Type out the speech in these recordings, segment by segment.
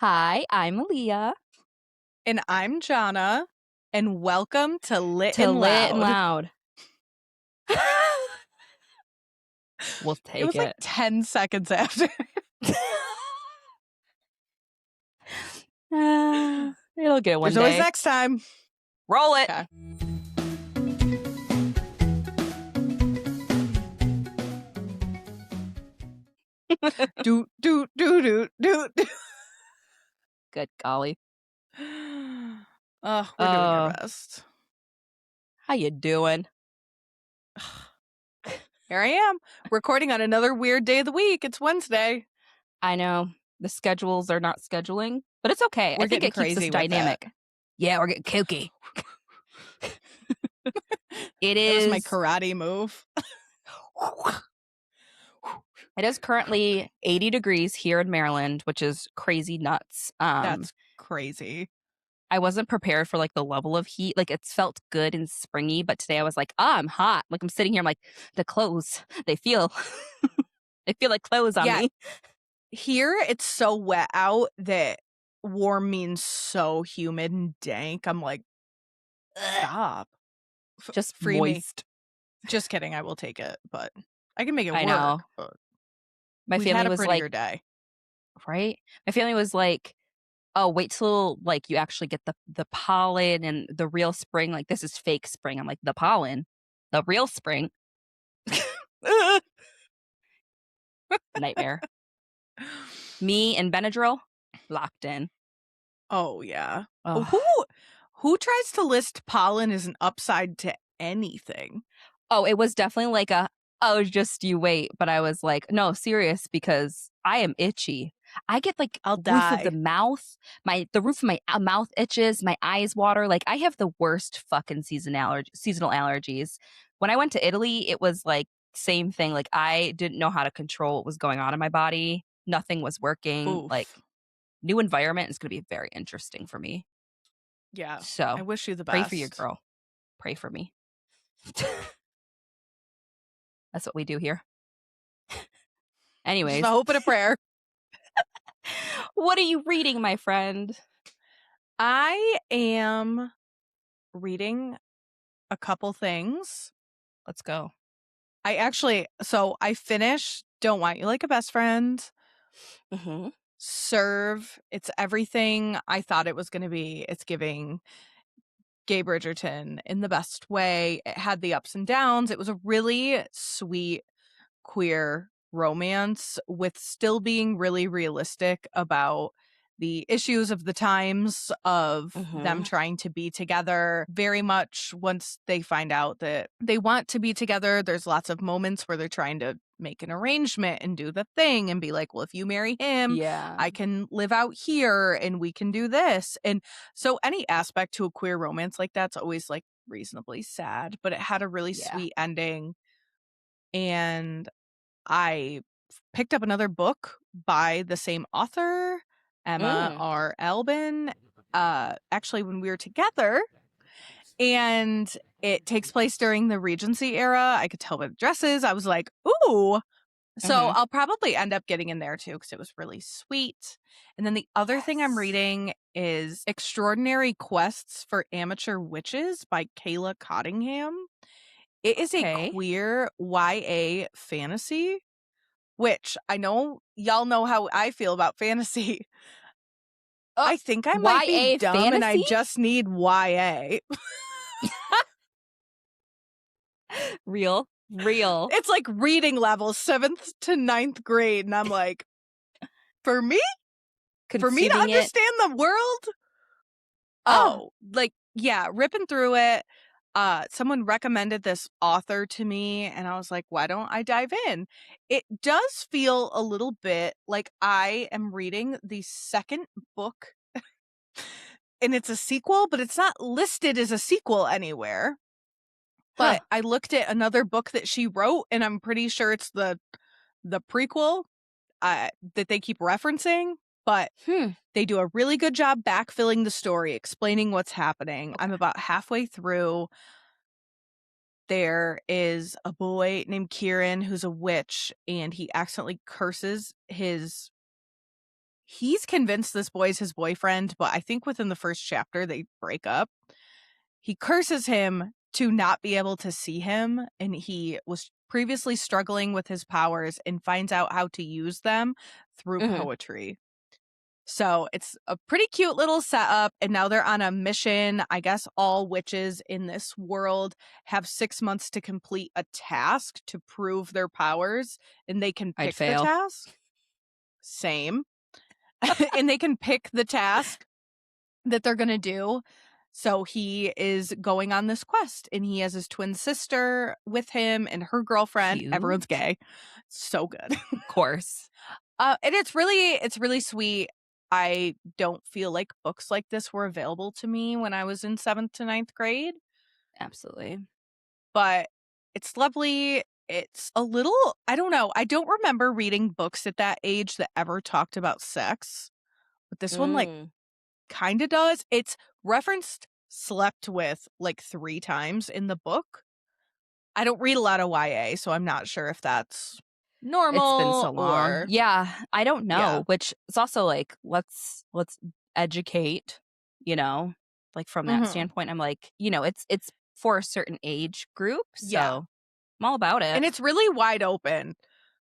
Hi, I'm Aaliyah. And I'm Johnna, and welcome to Lit To and Lit and Loud. Loud. We'll It take was like it. 10 seconds after. It'll get one There's always day. next time. Roll it. Okay. do. Good golly. We're doing our best. How you doing? Here I am, recording on another weird day of the week. It's Wednesday. I know the schedules are not scheduling, but it's okay. We're I think getting it keeps us crazy with dynamic. it. Yeah, we're getting kooky. It That is was my karate move. It is currently 80 degrees here in Maryland, which is crazy nuts. That's crazy. I wasn't prepared for like the level of heat. Like it felt good and springy, but today I was like, I'm hot. Like I'm sitting here, I'm like, the clothes, they feel they feel like clothes on me. Here it's so wet out that warm means so humid and dank. I'm like, stop. Just Free moist. me. Just kidding. I will take it, but I can make it I work. know. But My we've family had a was prettier like, day. right? My family was like, oh, wait till like you actually get the pollen and the real spring. Like this is fake spring. I'm like, the pollen, the real spring. Nightmare. Me and Benadryl locked in. Oh yeah. Ugh. Who tries to list pollen as an upside to anything? Oh, it was definitely like just you wait. But I was like, no, serious, because I am itchy. I get like I'll roof of die. the mouth. The roof of my mouth itches. My eyes water. Like I have the worst fucking seasonal allergies. When I went to Italy, it was like same thing. Like I didn't know how to control what was going on in my body. Nothing was working. Oof. Like new environment is going to be very interesting for me. Yeah. So I wish you the best. pray for your girl. Pray for me. That's what we do here. Anyways. Just a hope and a prayer. What are you reading, my friend? I am reading a couple things. Let's go. I finished Don't Want You Like a Best Friend. Mm-hmm. Serve. It's everything I thought it was going to be. It's giving Gay Bridgerton in the best way. It had the ups and downs. It was a really sweet queer romance with still being really realistic about the issues of the times of them trying to be together. Very much once they find out that they want to be together, there's lots of moments where they're trying to make an arrangement and do the thing and be like, well, if you marry him, I can live out here and we can do this. And so any aspect to a queer romance like that's always like reasonably sad, but it had a really sweet ending. And I picked up another book by the same author, Emma R. Alban, actually when we were together, and it takes place during the Regency era. I could tell by the dresses. I was like, ooh. So I'll probably end up getting in there too because it was really sweet. And then the other thing I'm reading is Extraordinary Quests for Amateur Witches by Kayla Cottingham. It is a queer YA fantasy, which I know y'all know how I feel about fantasy. I think I might be dumb fantasy? And I just need YA. Real. It's like reading level 7th to 9th grade. And I'm like, for me? For me to understand the world? Like, yeah, ripping through it. Someone recommended this author to me and I was like, why don't I dive in? It does feel a little bit like I am reading the second book and it's a sequel, but it's not listed as a sequel anywhere. But I looked at another book that she wrote and I'm pretty sure it's the prequel that they keep referencing, but they do a really good job backfilling the story, explaining what's happening. I'm about halfway through. There is a boy named Kieran who's a witch, and he accidentally curses he's convinced this boy's his boyfriend, but I think within the first chapter they break up. He curses him to not be able to see him, and he was previously struggling with his powers and finds out how to use them through poetry. So it's a pretty cute little setup, and now they're on a mission. I guess all witches in this world have 6 months to complete a task to prove their powers, and they can I'd pick the fail. task. Same. And they can pick the task that they're going to do. So he is going on this quest, and he has his twin sister with him and her girlfriend. Cute. Everyone's gay. So good. Of course. And it's really sweet. I don't feel like books like this were available to me when I was in 7th to 9th grade, Absolutely. but it's lovely. It's a little, I don't know. I don't remember reading books at that age that ever talked about sex, but this one like kind of does. It's referenced slept with like 3 times in the book. I don't read a lot of YA, so I'm not sure if that's normal. It's been so long. Or Yeah, I don't know. Yeah. Which is also like, let's educate, you know, like from that standpoint. I'm like, you know, it's for a certain age group, so Yeah. I'm all about it. And it's really wide open.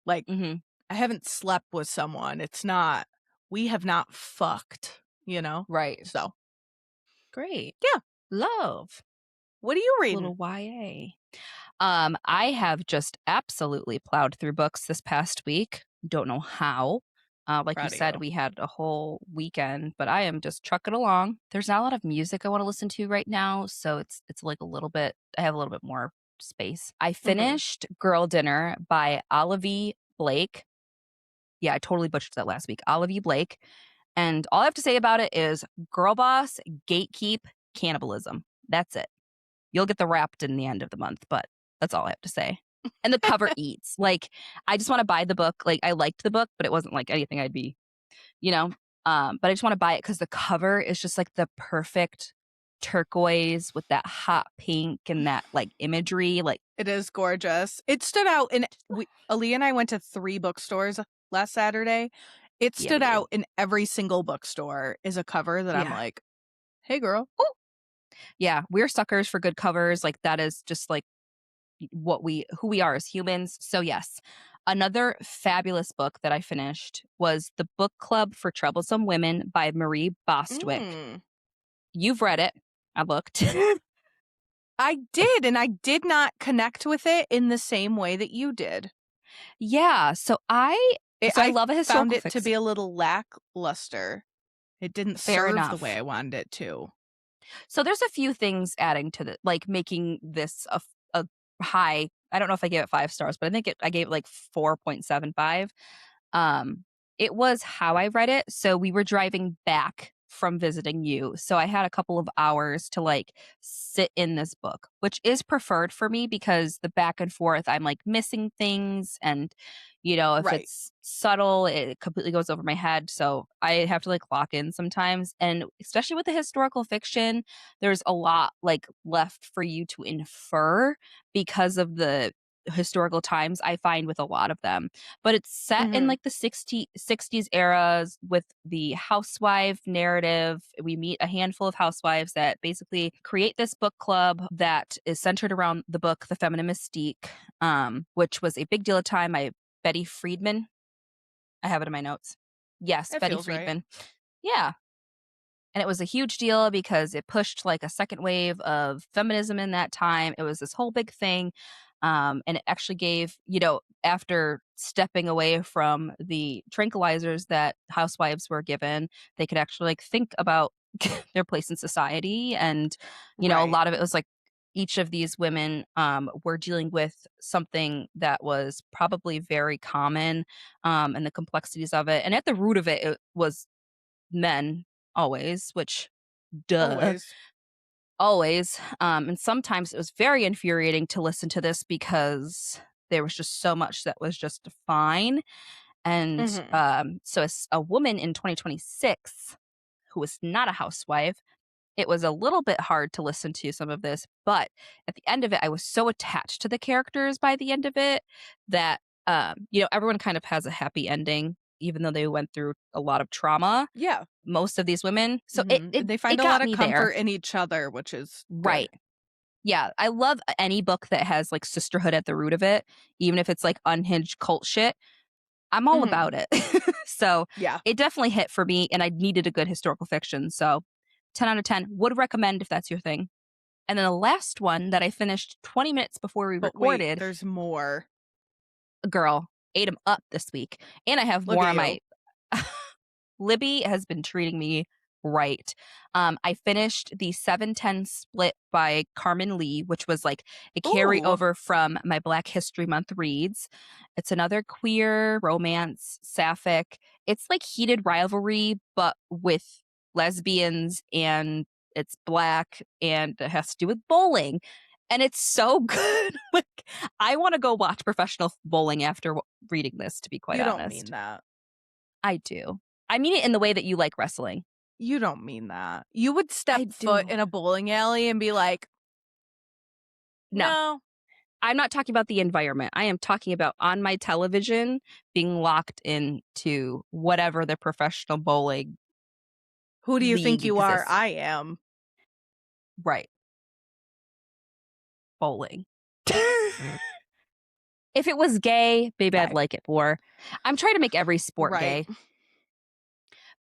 Like, Mhm. I haven't slept with someone. It's not, we have not fucked, you know? Right. So, Great. Yeah. Love. what are you reading? Little YA. I have just absolutely plowed through books this past week. Don't know how. Like Proud you of said, you. we had a whole weekend, but I am just trucking along. There's not a lot of music I want to listen to right now, so it's like a little bit. I have a little bit more space. I finished Girl Dinner by Olivie Blake. Yeah, I totally butchered that last week. Olivie Blake. And all I have to say about it is girl boss, gatekeep, cannibalism. That's it. You'll get the wrapped in the end of the month, but that's all I have to say. And the cover eats. Like, I just want to buy the book. Like, I liked the book, but it wasn't like anything I'd be, you know. But I just want to buy it because the cover is just like the perfect turquoise with that hot pink and that like imagery. Like, It is gorgeous. It stood out in Aaliyah and I went to 3 bookstores last Saturday. It Yeah, stood we did. out in every single bookstore is a cover that I'm Yeah. like, hey girl. Yeah, we're suckers for good covers. Like, that is just like who we are as humans. So yes, another fabulous book that I finished was The Bookclub for Troublesome Women by Marie Bostwick. You've read it. I looked. I did, and I did not connect with it in the same way that you did. Yeah, so I love a historical found it fiction. to be a little lackluster. It didn't Fair serve the enough. way I wanted it to. So there's a few things adding to the like making this a high. I don't know if I gave it 5 stars, but I think I gave it like 4.75. It was how I read it. So we were driving back from visiting you. So I had a couple of hours to like sit in this book, which is preferred for me because the back and forth, I'm like missing things. And, you know, if Right. it's subtle, it completely goes over my head. So I have to like lock in sometimes. And especially with the historical fiction, there's a lot like left for you to infer because of the historical times I find with a lot of them. But it's set in like the 60s eras with the housewife narrative. We meet a handful of housewives that basically create this book club that is centered around the book The Feminine Mystique, which was a big deal at the time. Betty Friedman. I have it in my notes. Yes, That Betty feels right. Friedman. Yeah. And it was a huge deal because it pushed like a second wave of feminism in that time. It was this whole big thing. And it actually gave, you know, after stepping away from the tranquilizers that housewives were given, they could actually like think about their place in society. And, you know, a lot of it was like each of these women were dealing with something that was probably very common and the complexities of it. And at the root of it, it was men always, which duh. Always. And sometimes it was very infuriating to listen to this because there was just so much that was just fine. And so as a woman in 2026 who was not a housewife, it was a little bit hard to listen to some of this. But at the end of it, I was so attached to the characters by the end of it that, you know, everyone kind of has a happy ending. even though they went through a lot of trauma. Yeah. Most of these women. So they find it a got lot of me comfort there. in each other, which is Right. good. Yeah. I love any book that has like sisterhood at the root of it, even if it's like unhinged cult shit. I'm all about it. So Yeah. it definitely hit for me, and I needed a good historical fiction. So 10 out of 10 would recommend if that's your thing. And then the last one that I finished 20 minutes before we But wait, recorded, there's more. girl, ate them up this week. And I have Look more at on you. my Libby has been treating me right. I finished the 710 split by Karmen Lee, which was like a Ooh. carryover from my Black History Month reads. It's another queer romance, sapphic. It's like heated rivalry, but with lesbians, and it's Black, and it has to do with bowling. And it's so good. Like, I want to go watch professional bowling after reading this, to be quite You don't honest. mean that. I do. I mean it in the way that you like wrestling. You don't mean that. You would step I foot do. in a bowling alley and be like, no. I'm not talking about the environment. I am talking about on my television being locked into whatever the professional bowling Who do you think league you are? exists. I am. Right. Bowling. If it was gay, maybe I'd Okay. like it more. I'm trying to make every sport Right. gay.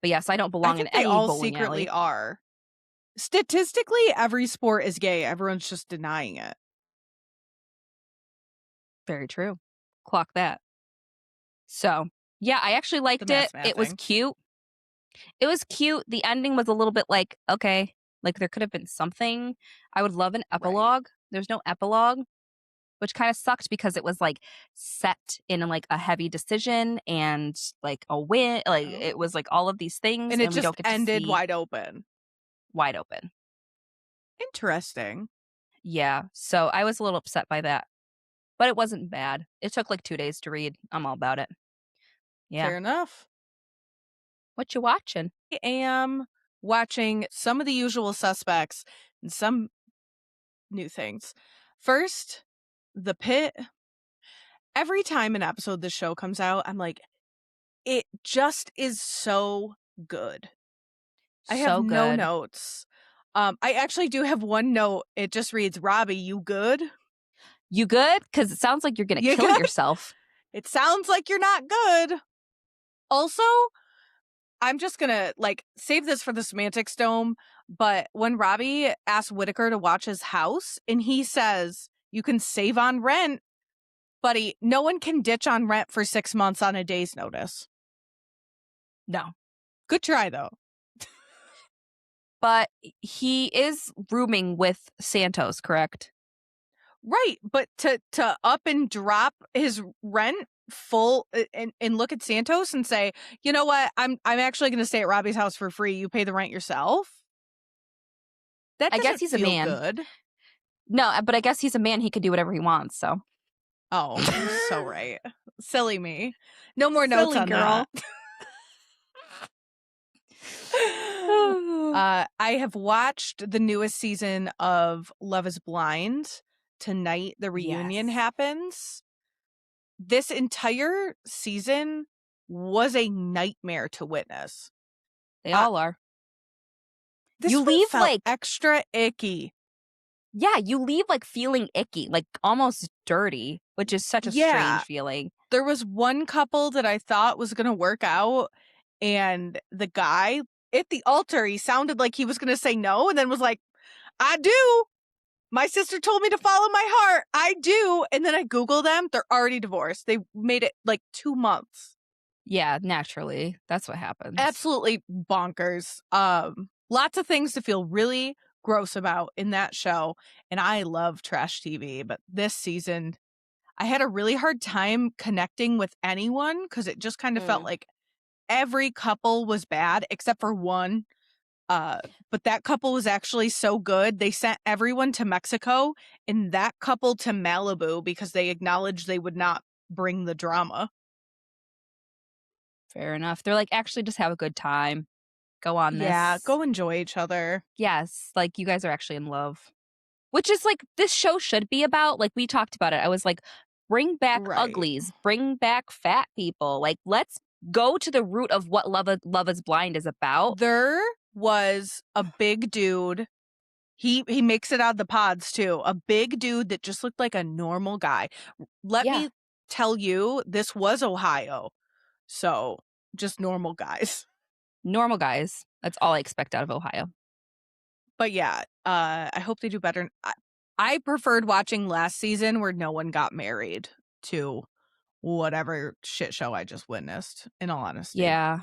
But yes, I don't I belong in think they any all bowling secretly alley. are. Statistically, every sport is gay. Everyone's just denying it. Very true. Clock that. So, yeah, I actually liked it. It was cute. It was cute. The ending was a little bit like, okay, like there could have been something. I would love an epilogue. There's no epilogue, which kind of sucked because it was like set in like a heavy decision and like a win. Like it was like all of these things, And it and we just don't get to ended see wide open. wide open. Interesting. Yeah. So I was a little upset by that, but it wasn't bad. It took like 2 days to read. I'm all about it. Yeah. Fair enough. What you watching? I am watching some of the usual suspects and some new things. First, The Pitt. Every time an episode of this show comes out, I'm like, it just is so good. I have So no good. notes. I actually do have one note. It just reads, Robbie, you good? You good? Because it sounds like you're going to You kill good? yourself. It sounds like you're not good. Also, I'm just gonna like save this for the semantics dome, but when Robbie asks Whitaker to watch his house and he says, you can save on rent, buddy, no one can ditch on rent for 6 months on a day's notice. No. Good try though. But he is rooming with Santos, correct? Right, but to up and drop his rent full and look at Santos and say, you know what, I'm actually gonna stay at Robbie's house for free. You pay the rent yourself. That I doesn't guess he's a feel man. good. No, but I guess he's a man. He could do whatever he wants, so. Oh, you're so right. Silly me. No more notes on girl. that. I have watched the newest season of Love is Blind. Tonight, the reunion happens. This entire season was a nightmare to witness. They all are. This you one leave felt like extra icky. Yeah, you leave like feeling icky, like almost dirty, which is such a strange feeling. There was one couple that I thought was going to work out, and the guy at the altar, he sounded like he was going to say no, and then was like, I do. My sister told me to follow my heart. I do. And then I Google them. They're already divorced. They made it like 2 months. Yeah, naturally. That's what happens. Absolutely bonkers. Lots of things to feel really gross about in that show. And I love trash TV, but this season I had a really hard time connecting with anyone because it just kind of felt like every couple was bad except for one. But that couple was actually so good. They sent everyone to Mexico and that couple to Malibu because they acknowledged they would not bring the drama. Fair enough. They're like, actually, just have a good time. Go on this. Yeah, go enjoy each other. Yes, like you guys are actually in love. Which is like this show should be about. Like we talked about it. I was like, bring back uglies, bring back fat people. Like let's go to the root of what Love is Blind is about. There was a big dude. He makes it out of the pods too. A big dude that just looked like a normal guy. Let me tell you, this was Ohio. So just normal guys. Normal guys. That's all I expect out of Ohio. But yeah, I hope they do better. I preferred watching last season where no one got married to whatever shit show I just witnessed, in all honesty. Yeah.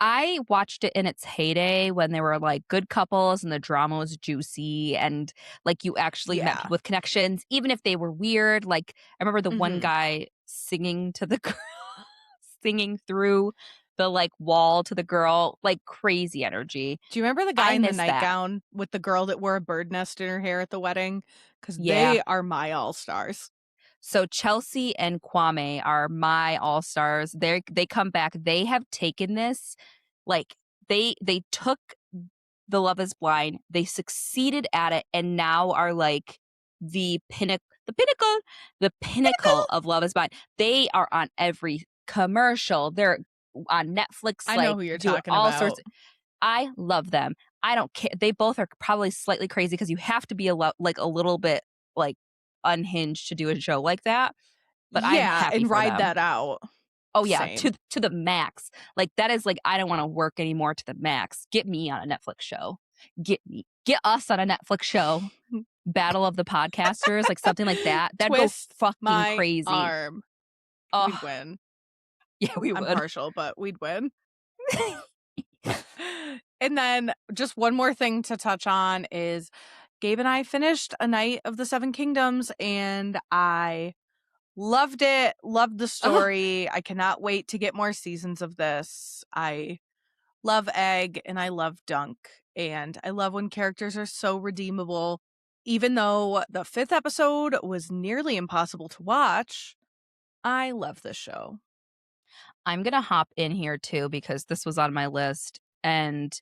I watched it in its heyday when there were like good couples and the drama was juicy and like you actually met people with connections, even if they were weird. Like I remember the one guy singing to the girl, singing through the like wall to the girl, like crazy energy. Do you remember the guy in the nightgown with the girl that wore a bird nest in her hair at the wedding? Because they are my all-stars. So Chelsea and Kwame are my all-stars. They come back. They have taken this, like they took the Love is Blind. They succeeded at it and now are like the pinnacle of Love is Blind. They are on every commercial. They're on Netflix. I know who you're talking about. I love them. I don't care. They both are probably slightly crazy because you have to be a little bit like unhinged to do a show like that. But I'm happy and for ride them. that out. Oh yeah, to the max. Like that is like I don't want to work anymore to the max. Get me on a Netflix show. Get us on a Netflix show. Battle of the Podcasters, like something like that. That'd go fucking crazy. Arm. Oh, we'd win. Yeah, we would. I'm partial, but we'd win. And then just one more thing to touch on is Gabe and I finished A Night of the Seven Kingdoms and I loved it. Loved the story. I cannot wait to get more seasons of this. I love Egg and I love Dunk. And I love when characters are so redeemable. Even though the 5th episode was nearly impossible to watch, I love this show. I'm going to hop in here too because this was on my list and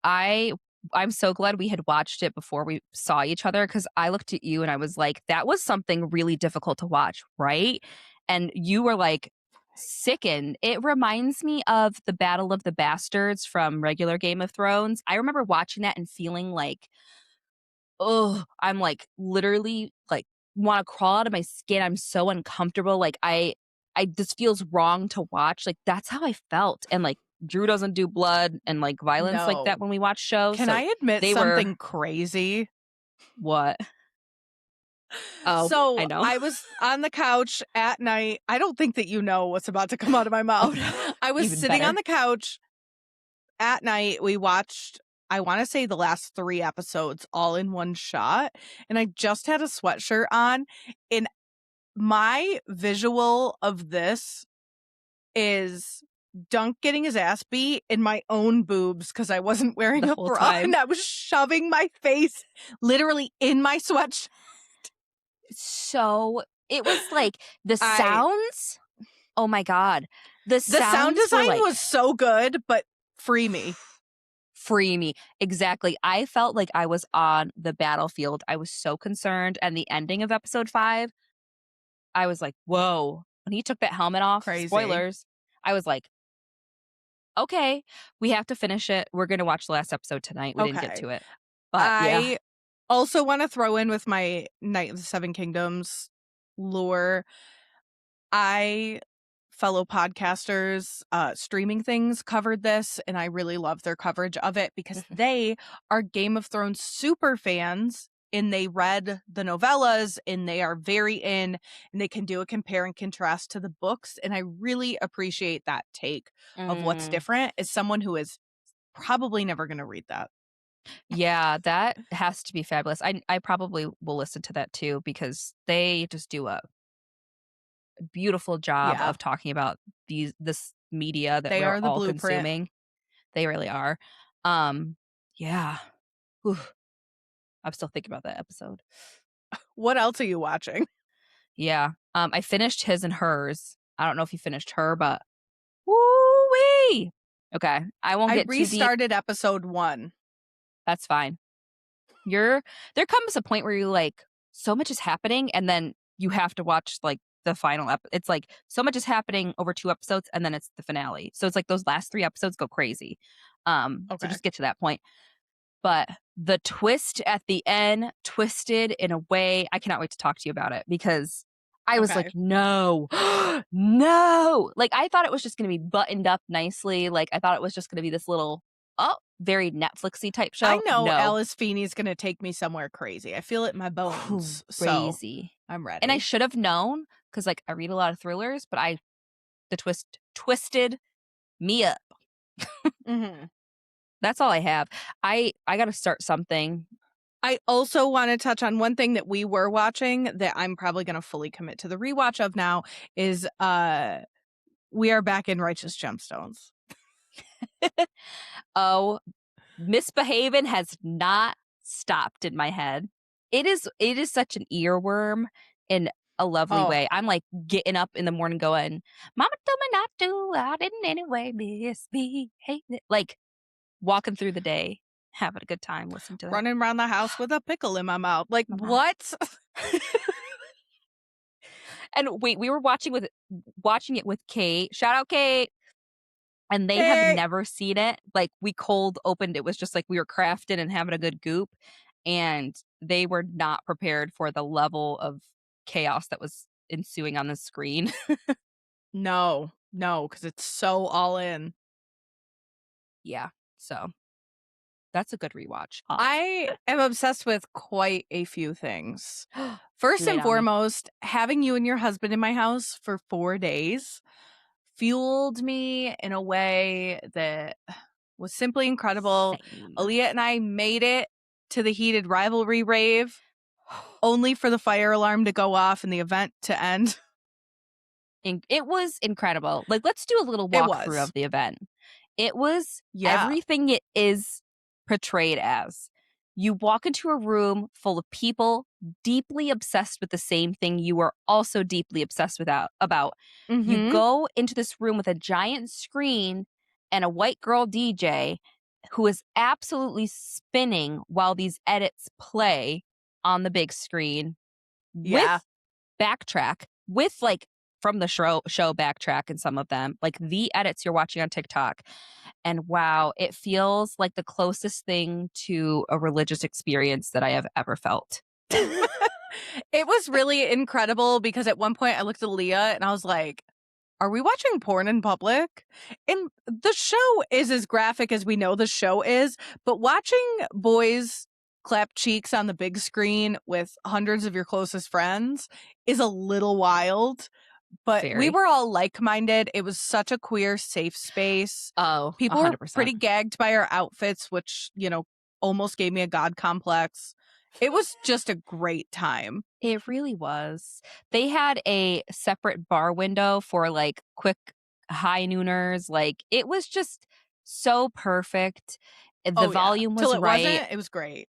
I'm so glad we had watched it before we saw each other because I looked at you and I was like, that was something really difficult to watch, right? And you were like, sickened. It reminds me of the Battle of the Bastards from regular Game of Thrones. I remember watching that and feeling like, oh, I'm like literally like want to crawl out of my skin. I'm so uncomfortable. Like this feels wrong to watch. Like that's how I felt. And like Drew doesn't do blood and like violence like that when we watch shows. Can I admit something crazy? What? Oh, so I know. I was on the couch at night. I don't think that you know what's about to come out of my mouth. I was sitting on the couch at night. We watched, I want to say the last 3 episodes all in one shot. And I just had a sweatshirt on. And my visual of this is Dunk getting his ass beat in my own boobs because I wasn't wearing a bra and I was shoving my face literally in my sweatshirt. So it was like the sounds. Oh my God. The sound design was so good, but free me. Free me. Exactly. I felt like I was on the battlefield. I was so concerned. And the ending of episode 5, I was like, whoa. When he took that helmet off, spoilers, I was like, okay, we have to finish it. We're going to watch the last episode tonight. We didn't get to it. But I also want to throw in with my Night of the Seven Kingdoms lore. Fellow podcasters, streaming things covered this, and I really love their coverage of it because they are Game of Thrones super fans and they read the novellas and they are very in and they can do a compare and contrast to the books. And I really appreciate that take of what's different as someone who is probably never going to read that. Yeah, that has to be fabulous. I probably will listen to that too because they just do a beautiful job of talking about this media that we're all consuming. They really are. Yeah. Whew. I'm still thinking about that episode. What else are you watching? Yeah. I finished His and Hers. I don't know if you finished her, but woo-wee. Okay. I restarted episode 1. That's fine. There comes a point where you're like, so much is happening, and then you have to watch like the final it's like so much is happening over 2 episodes and then it's the finale. So it's like those last 3 episodes go crazy. So Okay. just get to that point. But the twist at the end twisted in a way I cannot wait to talk to you about it because I was like, Okay. no, no. Like I thought it was just going to be buttoned up nicely. Like I thought it was just going to be this little, very Netflixy type I show. know No, Alice Feeney's going to take me somewhere crazy. I feel it in my bones. So crazy. I'm And I ready. should have known because like I read a lot of thrillers, but the twist twisted me up. Mm-hmm. That's all I have. I got to start something. I also want to touch on one thing that we were watching that I'm probably going to fully commit to the rewatch of now is we are back in Righteous Gemstones. Oh, misbehaving has not stopped in my head. It is such an earworm in a lovely Oh, way. I'm like getting up in the morning going, Mama told me not to, I didn't anyway, misbehave. Like walking through the day, having a good time listening to that. running around the house with a pickle in my mouth. Like, My mouth. what? And wait, we were watching it with Kate. Shout out Kate. And they have Hey. never seen it. Like we cold opened, it was just like we were crafting and having a good goop. And they were not prepared for the level of chaos that was ensuing on the screen. No, because it's so all in. Yeah. So that's a good rewatch. I am obsessed with quite a few things. First Lay it and on me. foremost, having you and your husband in my house for 4 days fueled me in a way that was simply incredible. Same. Aaliyah and I made it to the heated rivalry rave only for the fire alarm to go off and the event to end. It was incredible. Like, let's do a little It walkthrough was. of the event. It was Yeah. everything it is portrayed as. You walk into a room full of people deeply obsessed with the same thing you are also deeply obsessed about. You Mm-hmm. go into this room with a giant screen and a white girl DJ who is absolutely spinning while these edits play on the big screen Yeah. with backtrack, with like from the show backtrack in some of them, like the edits you're watching on TikTok. And wow, it feels like the closest thing to a religious experience that I have ever felt. It was really incredible because at one point I looked at Leah and I was like, are we watching porn in public? And the show is as graphic as we know the show is, but watching boys clap cheeks on the big screen with hundreds of your closest friends is a little wild. But we Very. were all like-minded. It was such a queer, safe space. Oh, People were 100%. pretty gagged by our outfits, which, almost gave me a god complex. It was just a great time. It really was. They had a separate bar window for like quick high nooners. Like it was just so perfect. The Oh, yeah. volume Till was it right. wasn't, it was great.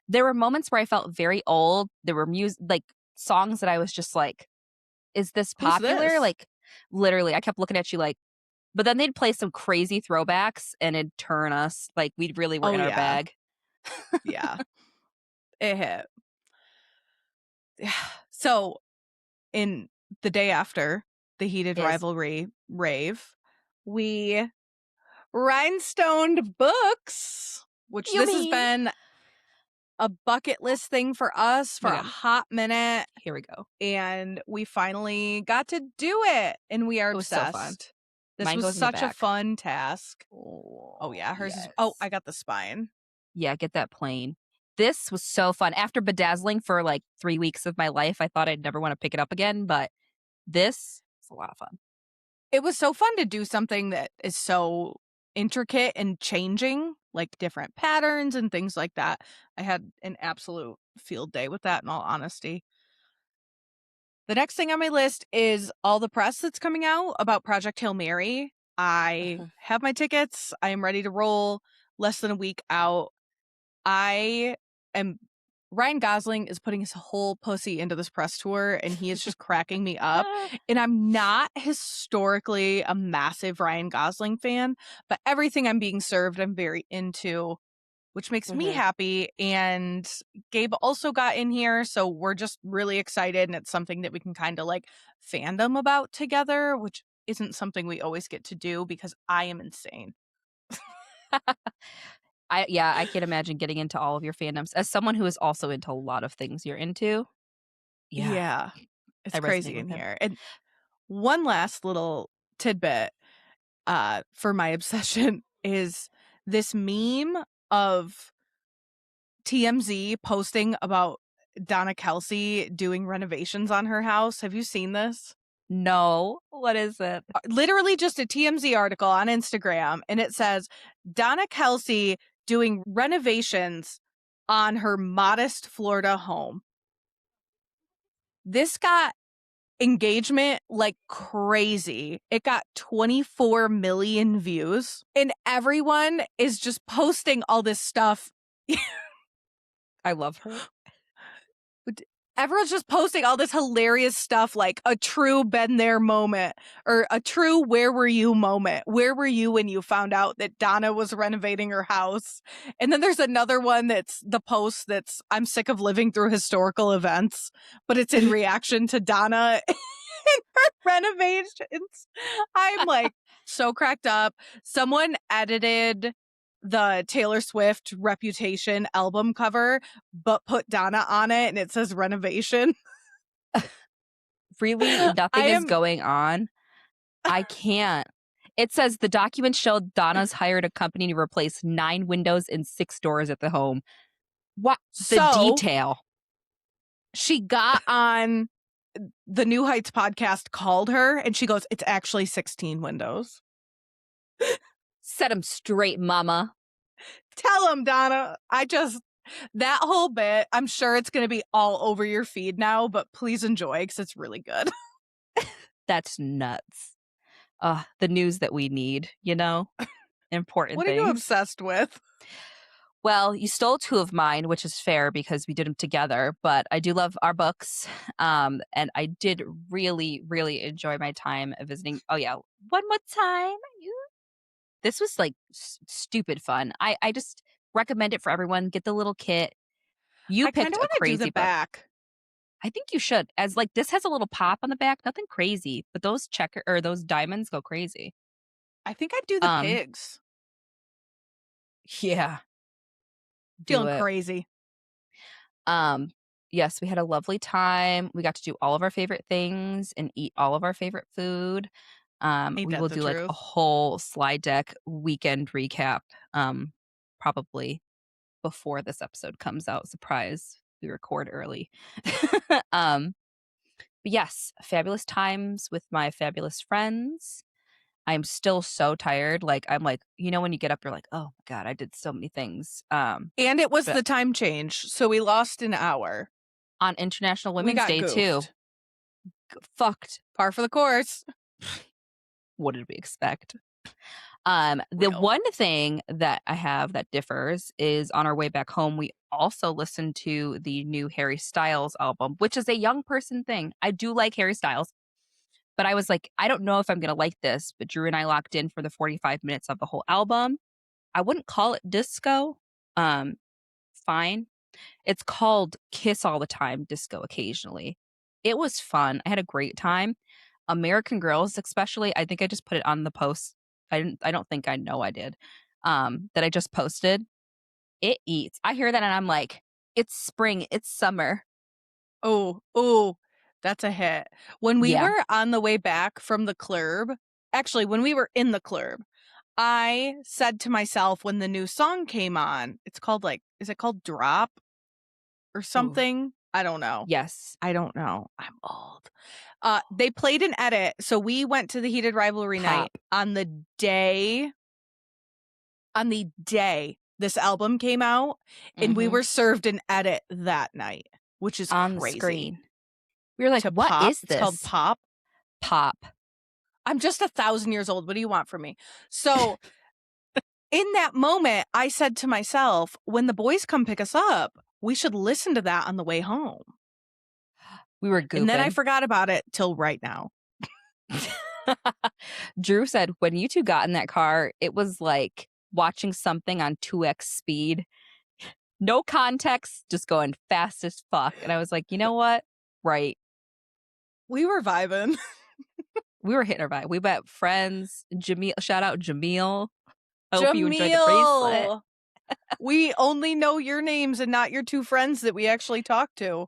There were moments where I felt very old. There were like songs that I was just like, is this Who's popular? this? Like literally, I kept looking at you like, but then they'd play some crazy throwbacks and it'd turn us like we really were Oh, in our yeah. bag. Yeah. It hit. So, in the day after the heated rivalry rave, we rhinestoned books, which this has been a bucket list thing for us for a hot minute. Here we go. And we finally got to do it. And we are obsessed. So fun. This Mine was goes in the such a back. fun task. Oh yeah. Hers yes. is. Oh, I got the spine. Yeah, get that plane. This was so fun. After bedazzling for like 3 weeks of my life, I thought I'd never want to pick it up again, but this is a lot of fun. It was so fun to do something that is so intricate and changing, like different patterns and things like that. I had an absolute field day with that, in all honesty. The next thing on my list is all the press that's coming out about Project Hail Mary. I have my tickets. I am ready to roll. Less than a week out. Ryan Gosling is putting his whole pussy into this press tour, and he is just cracking me up. And I'm not historically a massive Ryan Gosling fan, but everything I'm being served, I'm very into. which makes me happy. And Gabe also got in here, so we're just really excited, and it's something that we can kind of like fandom about together, which isn't something we always get to do because I am insane. I can't imagine getting into all of your fandoms as someone who is also into a lot of things you're into. Yeah, I it's resonate crazy with in him. here. And one last little tidbit for my obsession is this meme of TMZ posting about Donna Kelsey doing renovations on her house. Have you seen this? No, what is it? Literally just a TMZ article on Instagram, and it says Donna Kelsey doing renovations on her modest Florida home. This got engagement like crazy. It got 24 million views, and everyone is just posting all this stuff. I love her. Everyone's just posting all this hilarious stuff, like a true been there moment or a true where were you moment. Where were you when you found out that Donna was renovating her house? And then there's another one that's the post that's I'm sick of living through historical events, but it's in reaction to Donna and her renovations. I'm like so cracked up. Someone edited the Taylor Swift Reputation album cover, but put Donna on it and it says renovation. Really? Nothing is going on? I can't. It says the documents showed Donna's hired a company to replace 9 windows and 6 doors at the home. What? The detail. She got on the New Heights podcast, called her, and she goes, it's actually 16 windows. Set him straight, mama. Tell him, Donna. That whole bit, I'm sure it's going to be all over your feed now, but please enjoy because it's really good. That's nuts. The news that we need, important What things. are you obsessed with? Well, you stole 2 of mine, which is fair because we did them together, but I do love our books. And I did really, really enjoy my time visiting. Oh, yeah. One more time. This was like stupid fun. I just recommend it for everyone. Get the little kit. You I kind picked of a want to do crazy the book. back. I think you should. As like this has a little pop on the back, nothing crazy, but those those diamonds go crazy. I think I'd do the pigs. Yeah. Feeling crazy. Yes, we had a lovely time. We got to do all of our favorite things and eat all of our favorite food. We will do like a whole slide deck weekend recap. Probably before this episode comes out. Surprise, we record early. But yes, fabulous times with my fabulous friends. I'm still so tired. Like I'm like, when you get up, you're like, oh my God, I did so many things. And it was the time change, so we lost an hour. On International Women's Day too. Fucked. Par for the course. What did we expect? The one thing that I have that differs is on our way back home, we also listened to the new Harry Styles album, which is a young person thing. I do like Harry Styles, but I was like, I don't know if I'm going to like this. But Drew and I locked in for the 45 minutes of the whole album. I wouldn't call it disco. Fine. It's called Kiss All the Time, Disco Occasionally. It was fun. I had a great time. American Girls, especially. I think I just put it on the post. I don't think I know I did. That I just posted. It eats. I hear that and I'm like, it's spring, it's summer. Oh, that's a hit. When we were on the way back from the club, actually, when we were in the club, I said to myself when the new song came on, it's called is it called Drop or something? Ooh. I don't know. Yes. I don't know. I'm old. They played an edit. So we went to the Heated Rivalry night on the day this album came out, and we were served an edit that night, which is on crazy. The screen. We were like, what is this? It's called Pop. Pop. I'm just 1,000 years old. What do you want from me? So in that moment, I said to myself, when the boys come pick us up, we should listen to that on the way home. We were gooping. And then I forgot about it till right now. Drew said when you two got in that car, it was like watching something on 2x speed. No context, just going fast as fuck. And I was like, you know what? Right. We were vibing. We were hitting our vibe. We met friends. Jamil, shout out Jamil. I hope you enjoyed the bracelet. Jamil! We only know your names and not your two friends that we actually talked to.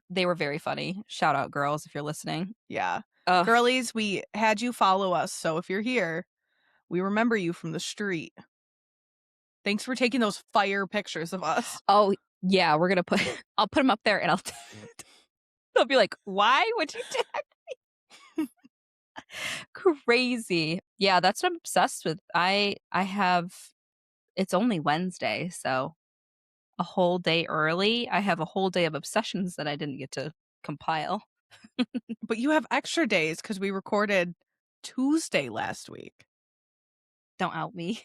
They were very funny. Shout out girls if you're listening. Yeah. Ugh. Girlies, we had you follow us, so if you're here, we remember you from the street. Thanks for taking those fire pictures of us. Oh, yeah, I'll put them up there and they'll be like, why would you tag me? Crazy. Yeah, that's what I'm obsessed with. It's only Wednesday, so a whole day early. I have a whole day of obsessions that I didn't get to compile. But you have extra days because we recorded Tuesday last week. Don't out me.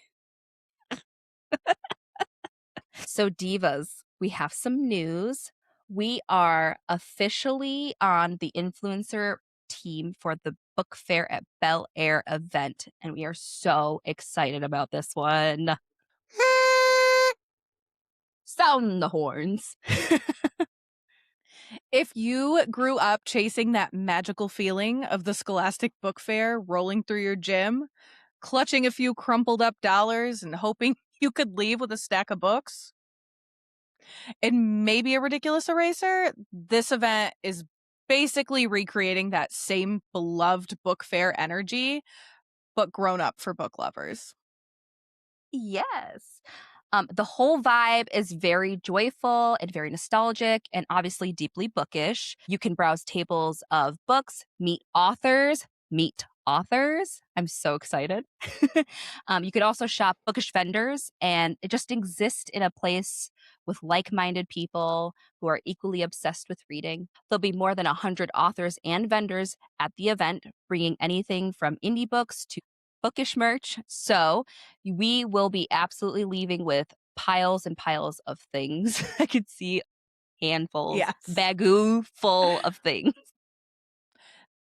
So, Divas, we have some news. We are officially on the influencer team for the book fair at Bel Air event, and we are so excited about this one. Sound the horns. If you grew up chasing that magical feeling of the Scholastic Book Fair rolling through your gym, clutching a few crumpled up dollars and hoping you could leave with a stack of books, and maybe a ridiculous eraser, this event is basically recreating that same beloved book fair energy, but grown up for book lovers. Yes. The whole vibe is very joyful and very nostalgic and obviously deeply bookish. You can browse tables of books, meet authors. I'm so excited. You could also shop bookish vendors and just exist in a place with like minded people who are equally obsessed with reading. There'll be more than 100 authors and vendors at the event, bringing anything from indie books to bookish merch. So we will be absolutely leaving with piles and piles of things. I could see handfuls, Yes. bagoo full of things.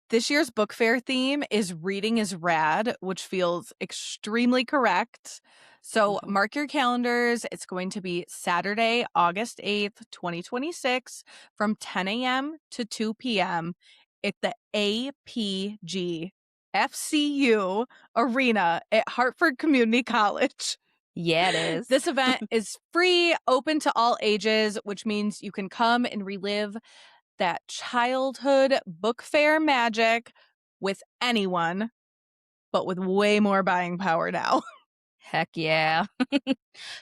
This year's book fair theme is Reading is Rad, which feels extremely correct. So mark your calendars. It's going to be Saturday, August 8th, 2026, from 10 a.m. to 2 p.m. at the APG FCU Arena at Hartford Community College. Yeah, it is. This event is free, open to all ages, which means you can come and relive that childhood book fair magic with anyone, but with way more buying power now. Heck yeah.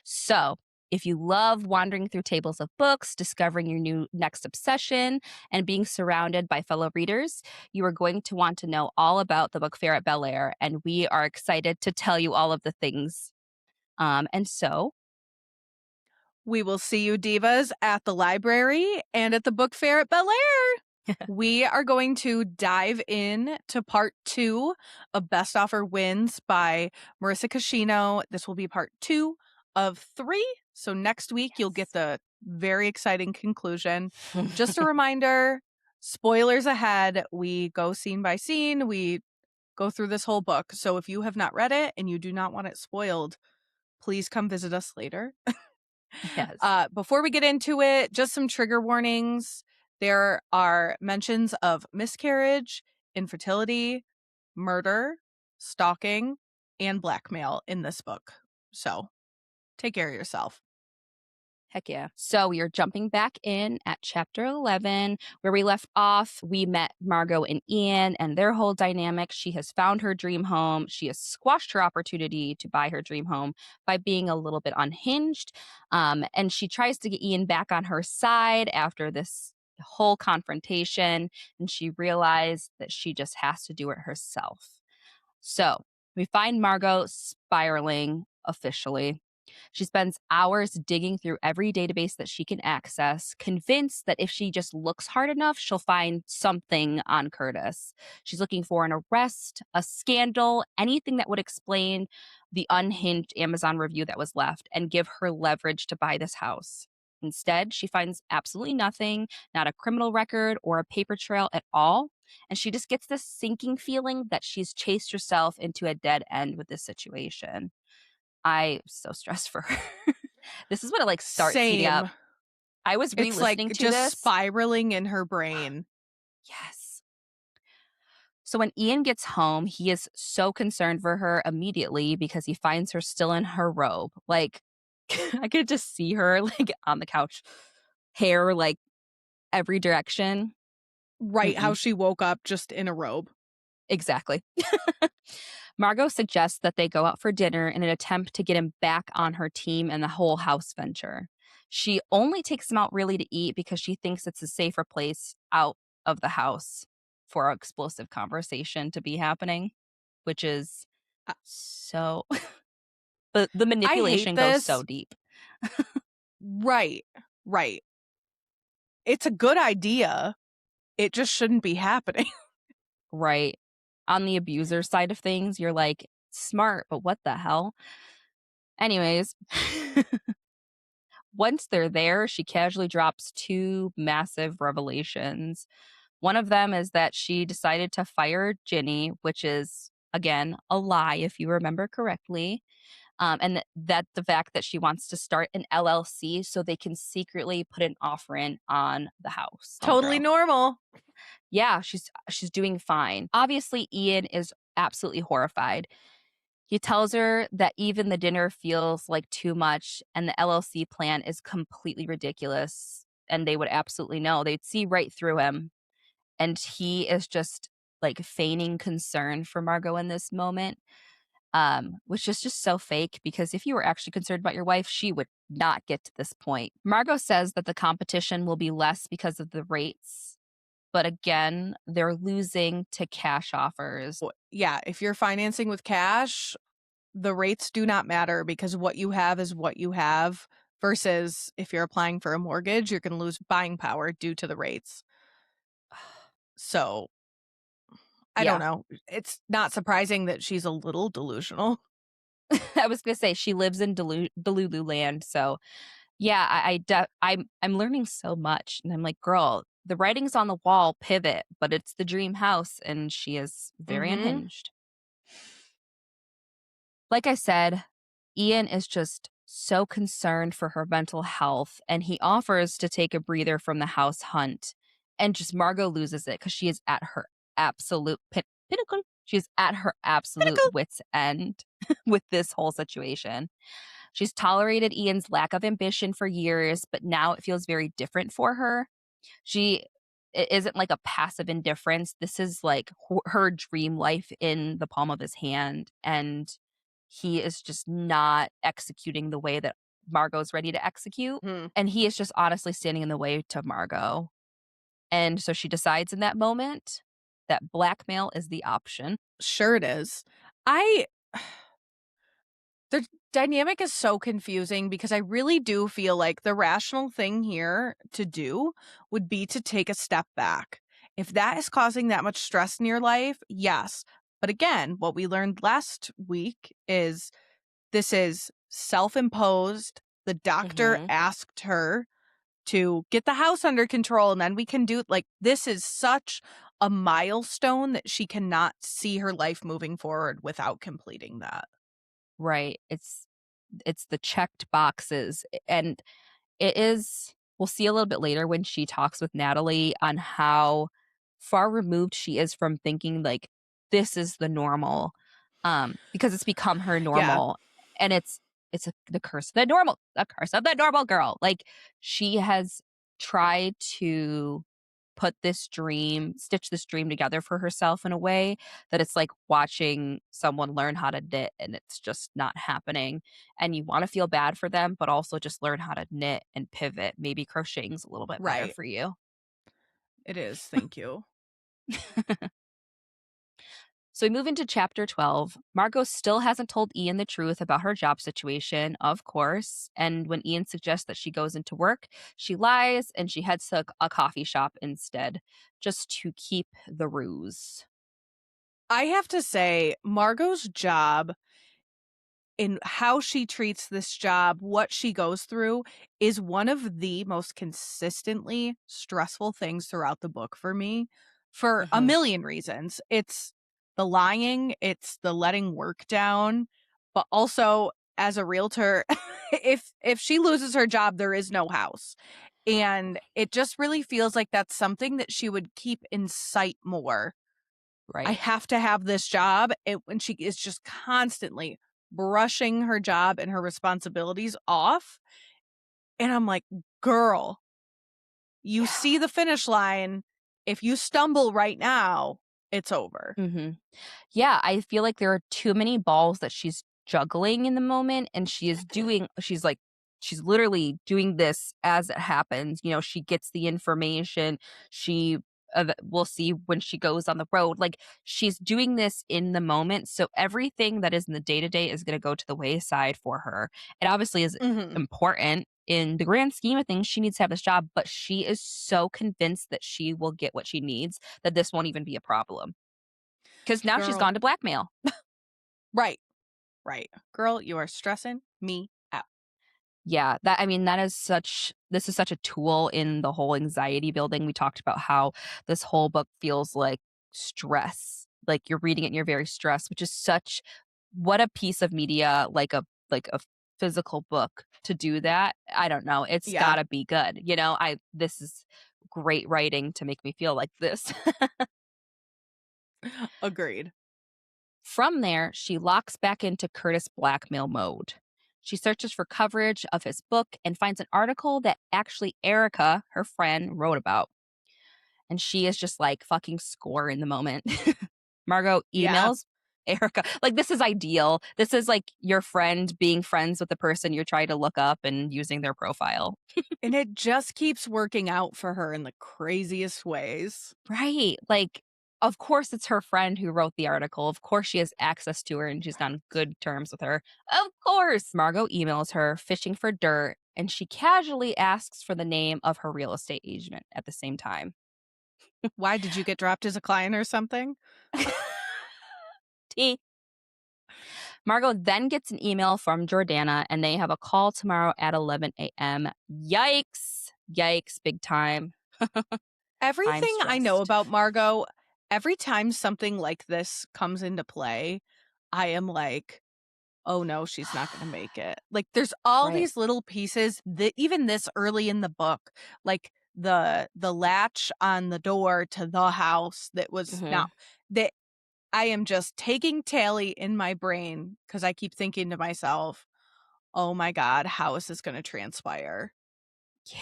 So, if you love wandering through tables of books, discovering your new next obsession, and being surrounded by fellow readers, you are going to want to know all about the book fair at Bel Air, and we are excited to tell you all of the things. And so, We will see you divas at the library and at the book fair at Bel Air. We are going to dive in to part 2 of Best Offer Wins by Marisa Kashino. This will be part 2 of 3. So next week, you'll get the very exciting conclusion. Just a reminder, spoilers ahead. We go scene by scene. We go through this whole book. So if you have not read it and you do not want it spoiled, please come visit us later. yes. Before we get into it, just some trigger warnings. There are mentions of miscarriage, infertility, murder, stalking, and blackmail in this book. So take care of yourself. Heck yeah. So we are jumping back in at chapter 11, where we left off. We met Margo and Ian and their whole dynamic. She has found her dream home. She has squashed her opportunity to buy her dream home by being a little bit unhinged. And she tries to get Ian back on her side after this whole confrontation. And she realized that she just has to do it herself. So we find Margo spiraling officially. She spends hours digging through every database that she can access, convinced that if she just looks hard enough, she'll find something on Curtis. She's looking for an arrest, a scandal, anything that would explain the unhinged Amazon review that was left and give her leverage to buy this house. Instead, she finds absolutely nothing, not a criminal record or a paper trail at all. And she just gets this sinking feeling that she's chased herself into a dead end with this situation. I so stressed for her. This is when it like starts heating up. Same. I was It's like re-listening to just this. spiraling in her brain. Yes. So when Ian gets home, he is so concerned for her immediately because he finds her still in her robe. Like, I could just see her like on the couch, hair like every direction. Right, how Mm-mm. she woke up just in a robe. Exactly. Margo suggests that they go out for dinner in an attempt to get him back on her team and the whole house venture. She only takes him out really to eat because she thinks it's a safer place out of the house for an explosive conversation to be happening, which is Uh, so. But the I hate manipulation goes so this. deep. Right, right. It's a good idea. It just shouldn't be happening. Right. On the abuser side of things, you're like, smart, but what the hell? Anyways, once they're there, she casually drops two massive revelations. One of them is that she decided to fire Ginny, which is, again, a lie, if you remember correctly. And that the fact that she wants to start an LLC so they can secretly put an offer in on the house. Totally Homegirl. normal. Yeah, she's doing fine. Obviously, Ian is absolutely horrified. He tells her that even the dinner feels like too much and the LLC plan is completely ridiculous. And they would absolutely know. They'd see right through him. And he is just like feigning concern for Margo in this moment, which is just so fake because if you were actually concerned about your wife, she would not get to this point. Margo says that the competition will be less because of the rates. But again, they're losing to cash offers. Yeah, if you're financing with cash, the rates do not matter because what you have is what you have versus if you're applying for a mortgage, you're going to lose buying power due to the rates. So, I don't Yeah. know. It's not surprising that she's a little delusional. I was gonna say she lives in Delulu land, so yeah, I'm learning so much, and I'm like, girl, the writing's on the wall, pivot, but it's the dream house, and she is very Mhm. unhinged. Like I said, Ian is just so concerned for her mental health, and he offers to take a breather from the house hunt, and just Margo loses it because she is at her absolute pinnacle. She's at her absolute Pinnacle. wits end with this whole situation. She's tolerated Ian's lack of ambition for years, but now it feels very different for her. She it isn't like a passive indifference. This is like her dream life in the palm of his hand. And he is just not executing the way that Margot's ready to execute. Hmm. And he is just honestly standing in the way to Margo. And so she decides in that moment that blackmail is the option. Sure it is. I The dynamic is so confusing because I really do feel like the rational thing here to do would be to take a step back. If that is causing that much stress in your life, yes. But again, what we learned last week is this is self-imposed. The doctor Mhm. asked her to get the house under control and then we can do like this is such a milestone that she cannot see her life moving forward without completing that. Right. It's the checked boxes. And it is we'll see a little bit later when she talks with Natalie on how far removed she is from thinking like this is the normal. Because it's become her Yeah. normal. And the curse of the curse of the normal girl. Like she has tried to stitch this dream together for herself in a way that it's like watching someone learn how to knit and it's just not happening. And you want to feel bad for them, but also just learn how to knit and pivot. Maybe crocheting's a little bit better Right. for you. It is. Thank you. So we move into chapter 12. Margo still hasn't told Ian the truth about her job situation, of course. And when Ian suggests that she goes into work, she lies and she heads to a coffee shop instead, just to keep the ruse. I have to say, Margot's job and how she treats this job, what she goes through, is one of the most consistently stressful things throughout the book for me for a Mhm. million reasons. It's the lying, it's the letting work down, but also as a realtor, if she loses her job, there is no house. And it just really feels like that's something that she would keep in sight more. I Right. have to have this job. When she is just constantly brushing her job and her responsibilities off. And I'm like, girl, you Yeah. see the finish line. If you stumble right now, it's over. Mm-hmm. Yeah, I feel like there are too many balls that she's juggling in the moment, and she's literally doing this as it happens. You know, she gets the information. She we'll see when she goes on the road. Like, she's doing this in the moment, so everything that is in the day to day is going to go to the wayside for her. It obviously is Mhm. important in the grand scheme of things. She needs to have this job, but she is so convinced that she will get what she needs that this won't even be a problem. 'Cause now she's Girl. gone to blackmail. Right. Right. Girl, you are stressing me out. Yeah, that I mean, that is such this is such a tool in the whole anxiety building. We talked about how this whole book feels like stress. Like, you're reading it and you're very stressed, which is such what a piece of media, like a physical book to do that. I don't know, it's Yeah. gotta be good, you know? I This is great writing to make me feel like this. Agreed. From there, she locks back into Curtis blackmail mode. She searches for coverage of his book and finds an article that actually Erica, her friend, wrote about. And she is just like fucking score in the moment. Margo Yeah. emails Erica. Like, this is ideal. This is like your friend being friends with the person you're trying to look up and using their profile. And it just keeps working out for her in the craziest ways. Right. Like, of course, it's her friend who wrote the article. Of course, she has access to her and she's on good terms with her. Of course. Margo emails her, fishing for dirt, and she casually asks for the name of her real estate agent at the same time. Why did you get dropped as a client or something? T. Margo then gets an email from Jordana and they have a call tomorrow at 11 a.m. Yikes. Yikes. Big time. I'm Everything I know stressed. about Margo, every time something like this comes into play, I am like, oh no, she's not going to make it. Like, there's all Right. these little pieces that even this early in the book, like the latch on the door to the house that was now Hmm. that I am just taking tally in my brain because I keep thinking to myself, oh my God, how is this going to transpire? Yeah,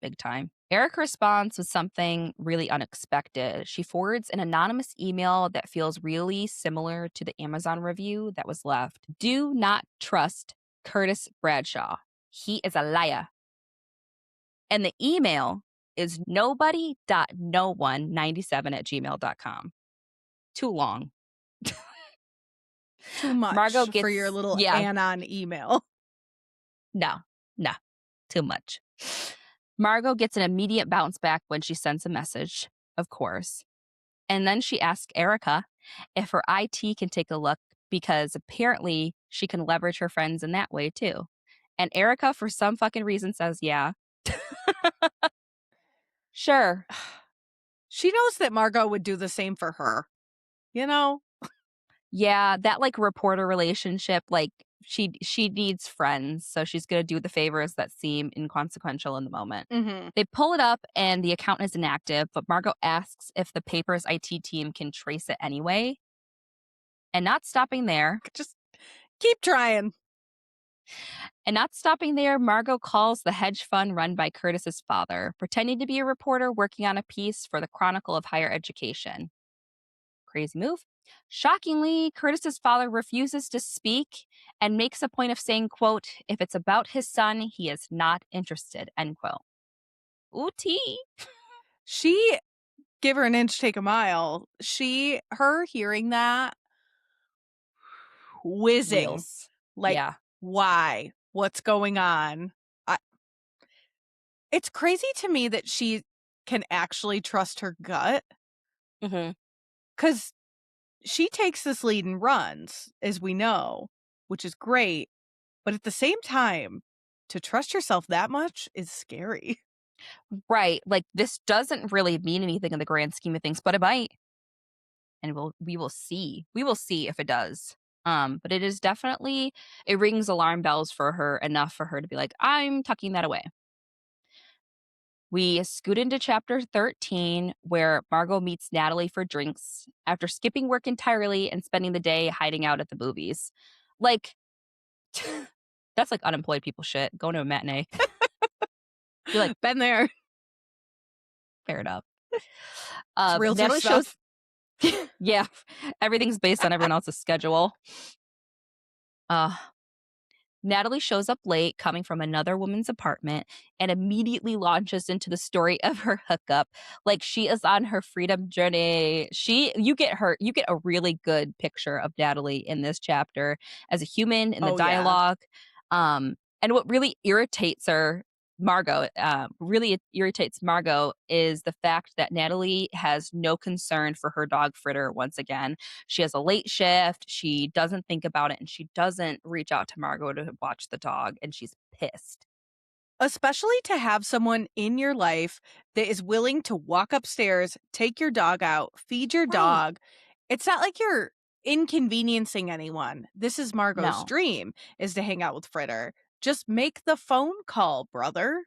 big time. Eric responds with something really unexpected. She forwards an anonymous email that feels really similar to the Amazon review that was left. Do not trust Curtis Bradshaw. He is a liar. And the email is nobody.no197@gmail.com. Too long. Too Margo much for your gets, little yeah, Anon email. no, no, too much. Margo gets an immediate bounce back when she sends a message, of course. And then she asks Erica if her IT can take a look because apparently she can leverage her friends in that way too. And Erica, for some fucking reason, says, yeah. Sure. She knows that Margo would do the same for her, you know? Yeah, that like reporter relationship, like she needs friends, so she's gonna do the favors that seem inconsequential in the moment. Mhm. They pull it up and the account is inactive, but Margo asks if the paper's IT team can trace it anyway. And not stopping there, Just keep trying. Margo calls the hedge fund run by Curtis's father, pretending to be a reporter working on a piece for the Chronicle of Higher Education. Crazy move. Shockingly, Curtis's father refuses to speak and makes a point of saying, quote, if it's about his son, he is not interested, end quote. Ooh, tea. She give her an inch, take a mile. Her hearing that, whizzing. Wheels. Like, Yeah. why? What's going on? I, it's crazy to me that she can actually trust her gut Hmm. because she takes this lead and runs, as we know, which is great. But at the same time, to trust yourself that much is scary. Right. Like, this doesn't really mean anything in the grand scheme of things, but it might. And we will see. We will see if it does. But it is definitely, it rings alarm bells for her enough for her to be like, I'm tucking that away. We scoot into chapter 13, where Margo meets Natalie for drinks after skipping work entirely and spending the day hiding out at the movies. Like, that's like unemployed people shit. Going to a matinee. Be like, Been there. fair enough. It's realtor Natalie shows, stuff. yeah, everything's based on everyone else's schedule. Uh, Natalie shows up late, coming from another woman's apartment, and immediately launches into the story of her hookup. Like she is on her freedom journey. You get a really good picture of Natalie in this chapter as a human in the Oh, yeah. dialogue. And what really irritates her, really irritates Margo is the fact that Natalie has no concern for her dog Fritter once again. She has a late shift. She doesn't think about it and she doesn't reach out to Margo to watch the dog and she's pissed. Especially to have someone in your life that is willing to walk upstairs, take your dog out, feed your Right. dog. It's not like you're inconveniencing anyone. This is Margot's No. dream, is to hang out with Fritter. Just make the phone call, brother.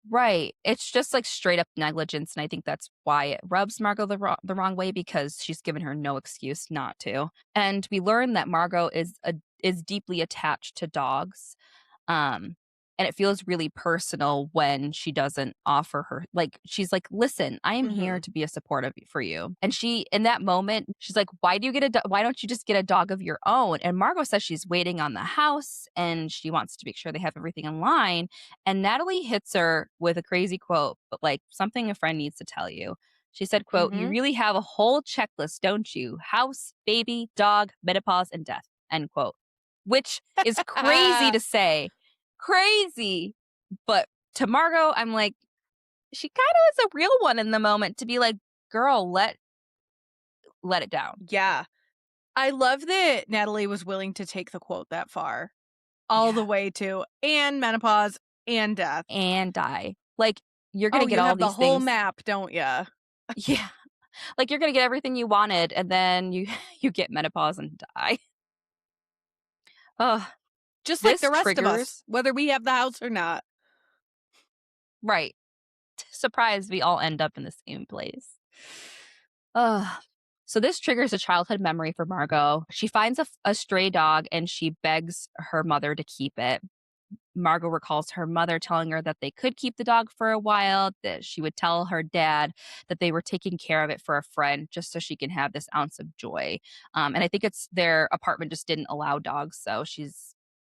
Right. It's just like straight up negligence. And I think that's why it rubs Margo the wrong way because she's given her no excuse not to. And we learn that Margo is deeply attached to dogs. Um, and it feels really personal when she doesn't offer her, like, she's like, listen, I am here Mhm. to be a support for you. And she, in that moment, she's like, why do you get why don't you just get a dog of your own? And Margo says she's waiting on the house and she wants to make sure they have everything in line. And Natalie hits her with a crazy quote, but like something a friend needs to tell you. She said, quote, you Mhm. really have a whole checklist, don't you? House, baby, dog, menopause, and death, end quote. Which is crazy to say. Crazy. But to Margo, I'm like, she kind of is a real one in the moment to be like, girl, let it down. Yeah. I love that Natalie was willing to take the quote that far. All the Yeah. way to and menopause and death. And die. Like, you're Oh, gonna get you all have the these whole things. map, don't ya? Yeah. Like you're gonna get everything you wanted, and then you you get menopause and die. Oh, Just like the this rest of us, triggers. whether we have the house or not. Right. Surprise, we all end up in the same place. Ugh. So this triggers a childhood memory for Margo. She finds a stray dog and she begs her mother to keep it. Margo recalls her mother telling her that they could keep the dog for a while, that she would tell her dad that they were taking care of it for a friend just so she can have this ounce of joy. And I think it's their apartment just didn't allow dogs. So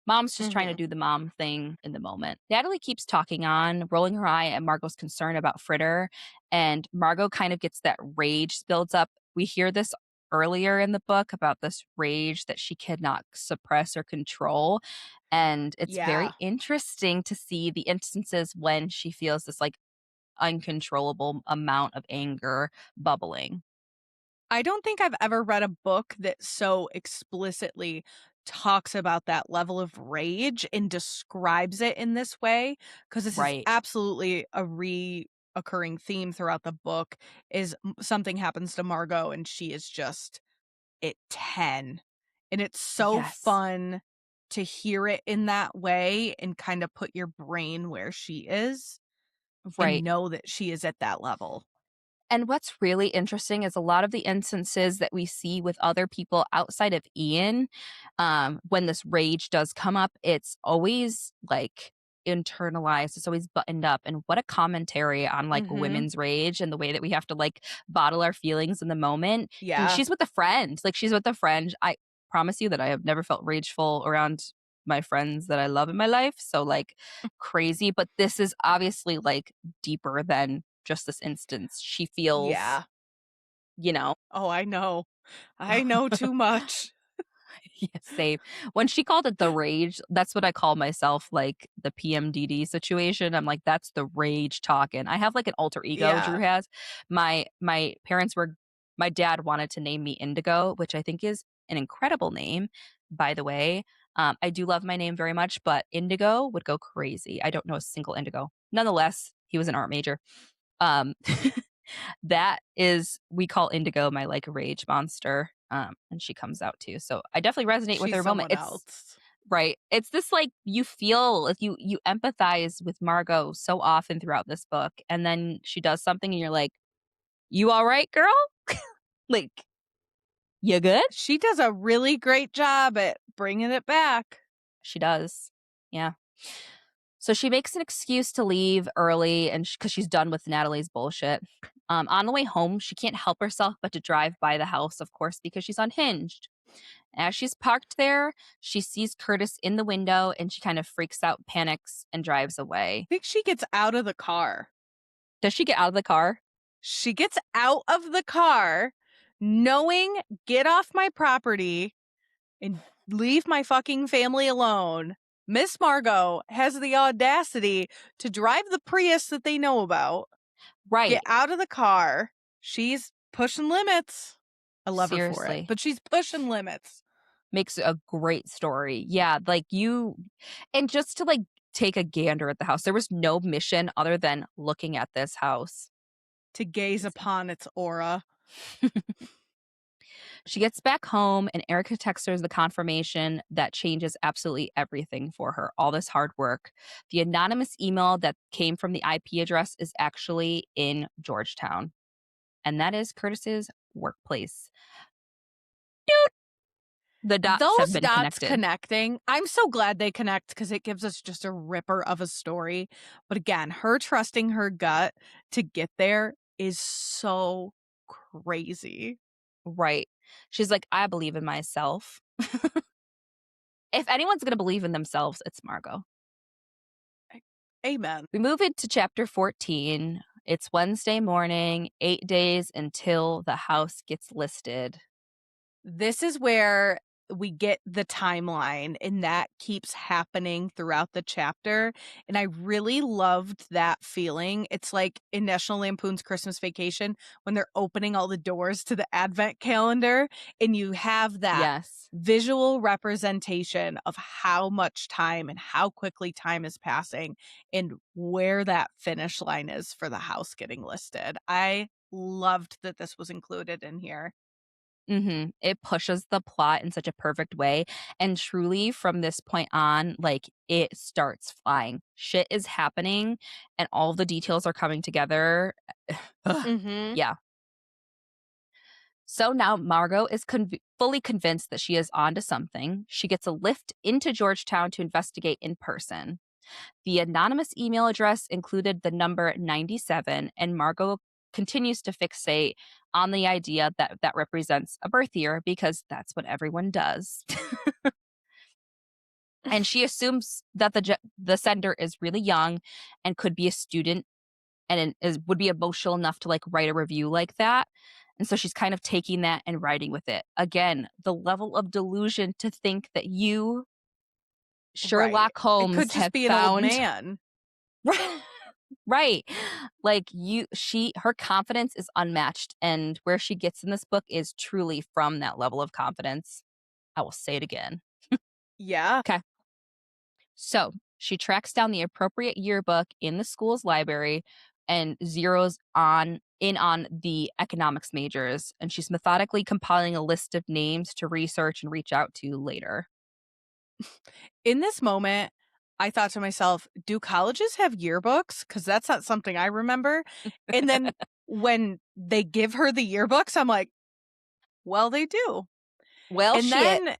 mom's just trying to Mhm. do the mom thing in the moment. Natalie keeps talking on, rolling her eye at Margo's concern about Fritter. And Margo kind of gets that rage builds up. We hear this earlier in the book about this rage that she cannot suppress or control. And it's Yeah. very interesting to see the instances when she feels this like uncontrollable amount of anger bubbling. I don't think I've ever read a book that so explicitly talks about that level of rage and describes it in this way, because this is Right. absolutely a reoccurring theme throughout the book. Is something happens to Margot and she is just at 10, and it's so Yes. fun to hear it in that way and kind of put your brain where she is and Right. know that she is at that level. And what's really interesting is a lot of the instances that we see with other people outside of Ian, when this rage does come up, it's always like internalized. It's always buttoned up. And what a commentary on like Mhm. women's rage and the way that we have to like bottle our feelings in the moment. And Yeah. she's with a friend. Like she's with a friend. I promise you that I have never felt rageful around my friends that I love in my life. So like crazy. But this is obviously like deeper than just this instance. She feels, Yeah. you know, Oh, I know. I know too much. yes, same. When she called it the rage, that's what I call myself, like the PMDD situation. I'm like, that's the rage talking. I have like an alter ego Drew Yeah. has. My parents were my dad wanted to name me Indigo, which I think is an incredible name, by the way. I do love my name very much, but Indigo would go crazy. I don't know a single Indigo. Nonetheless, he was an art major. Um, that is, we call Indigo my like rage monster. And she comes out too. So I definitely resonate with She's her moment. someone It's else. right. It's this like you feel if you empathize with Margo so often throughout this book, and then she does something, and you're like, "You all right, girl? Like, you good?" She does a really great job at bringing it back. She does. Yeah. So she makes an excuse to leave early, and because she's done with Natalie's bullshit. On the way home, she can't help herself but to drive by the house, of course, because she's unhinged. As she's parked there, she sees Curtis in the window, and she kind of freaks out, panics, and drives away. I think she gets out of the car. Does she get out of the car? She gets out of the car knowing, get off my property and leave my fucking family alone. Miss Margo has the audacity to drive the Prius that they know about, Right. get out of the car. She's pushing limits. I love her for it, Seriously. but she's pushing limits. Makes a great story. Yeah, like and just to like take a gander at the house. There was no mission other than looking at this house. To gaze upon its aura. She gets back home, and Erica texts her the confirmation that changes absolutely everything for her. All this hard work. The anonymous email that came from the IP address is actually in Georgetown, and that is Curtis's workplace. Dude, the dots have Those been dots connected. connecting, I'm so glad they connect because it gives us just a ripper of a story. But again, her trusting her gut to get there is so crazy. Right. She's like, I believe in myself. If anyone's going to believe in themselves, it's Margo. Amen. We move into chapter 14. It's Wednesday morning, 8 days until the house gets listed. This is where we get the timeline, and that keeps happening throughout the chapter. And I really loved that feeling. It's like in National Lampoon's Christmas Vacation when they're opening all the doors to the advent calendar, and you have that Yes. visual representation of how much time and how quickly time is passing and where that finish line is for the house getting listed. I loved that this was included in here. It pushes the plot in such a perfect way. And truly, from this point on, like it starts flying. Shit is happening, and all the details are coming together. Ugh. Mm-hmm. Yeah. So now Margo is fully convinced that she is onto something. She gets a lift into Georgetown to investigate in person. The anonymous email address included the number 97, and Margo continues to fixate on the idea that that represents a birth year because that's what everyone does. And she assumes that the sender is really young and could be a student and would be emotional enough to like write a review like that. And so she's kind of taking that and writing with it. Again, the level of delusion to think that you, Right. Sherlock It could Holmes, just have be an old found man. right. Like her confidence is unmatched. And where she gets in this book is truly from that level of confidence. I will say it again. Yeah. Okay. So she tracks down the appropriate yearbook in the school's library and zeroes in on the economics majors. And she's methodically compiling a list of names to research and reach out to later. In this moment, I thought to myself, do colleges have yearbooks? Because that's not something I remember. And then when they give her the yearbooks, I'm like, well, they do. Well, And shit. then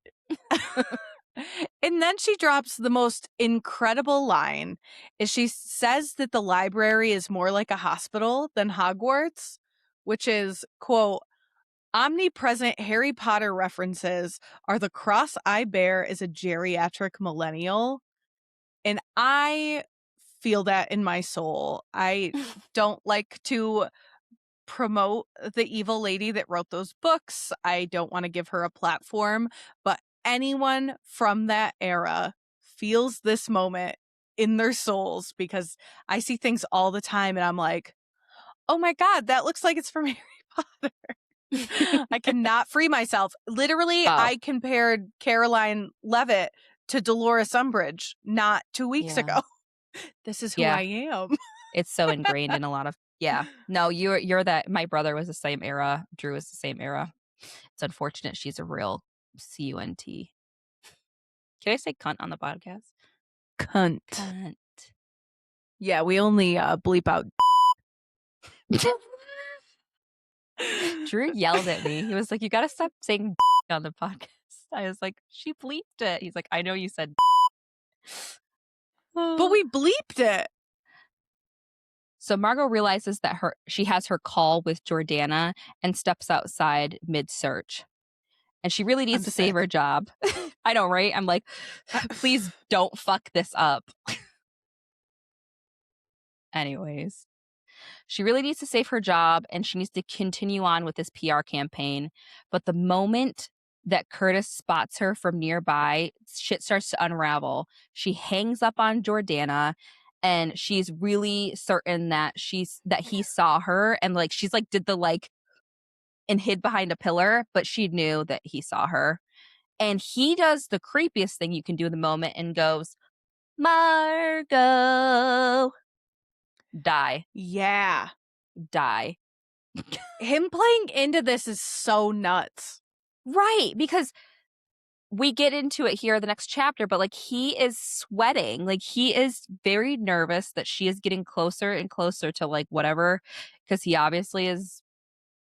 and then she drops the most incredible line is she says that the library is more like a hospital than Hogwarts, which is, quote, omnipresent Harry Potter references are the cross I bear as a geriatric millennial. And I feel that in my soul. I don't like to promote the evil lady that wrote those books. I don't want to give her a platform, but anyone from that era feels this moment in their souls because I see things all the time and I'm like, oh my God, that looks like it's from Harry Potter. I cannot free myself. Literally, Oh, I compared Caroline Levitt to Dolores Umbridge not 2 weeks yeah. ago. This is who Yeah. I am. It's so ingrained in a lot of, yeah. No, you're that. My brother was the same era. Drew was the same era. It's unfortunate she's a real C-U-N-T. Can I say cunt on the podcast? Cunt. Cunt. Yeah, we only bleep out. Drew yelled at me. He was like, you got to stop saying on the podcast. I was like, she bleeped it. He's like, I know you said But we bleeped it. So Margo realizes that she has her call with Jordana and steps outside mid-search. And she really needs to save her job. I know, right? I'm like, please don't fuck this up. Anyways, she really needs to save her job and she needs to continue on with this PR campaign. But the moment that Curtis spots her from nearby, shit starts to unravel. She hangs up on Jordana and she's really certain that he saw her, and like she's like did the like and hid behind a pillar, but she knew that he saw her. And he does the creepiest thing you can do in the moment and goes, Margo. Die. Yeah. Die. Him playing into this is so nuts. Right, because we get into it here the next chapter, but like he is sweating. Like he is very nervous that she is getting closer and closer to like whatever, because he obviously is,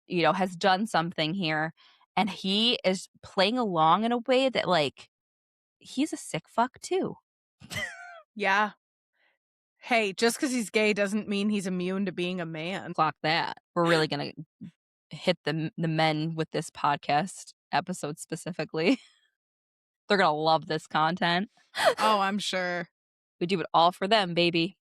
has done something here. And he is playing along in a way that like he's a sick fuck too. Yeah. Hey, just because he's gay doesn't mean he's immune to being a man. Clock that. We're really going to hit the men with this podcast episode specifically. They're going to love this content. Oh, I'm sure. We do it all for them, baby.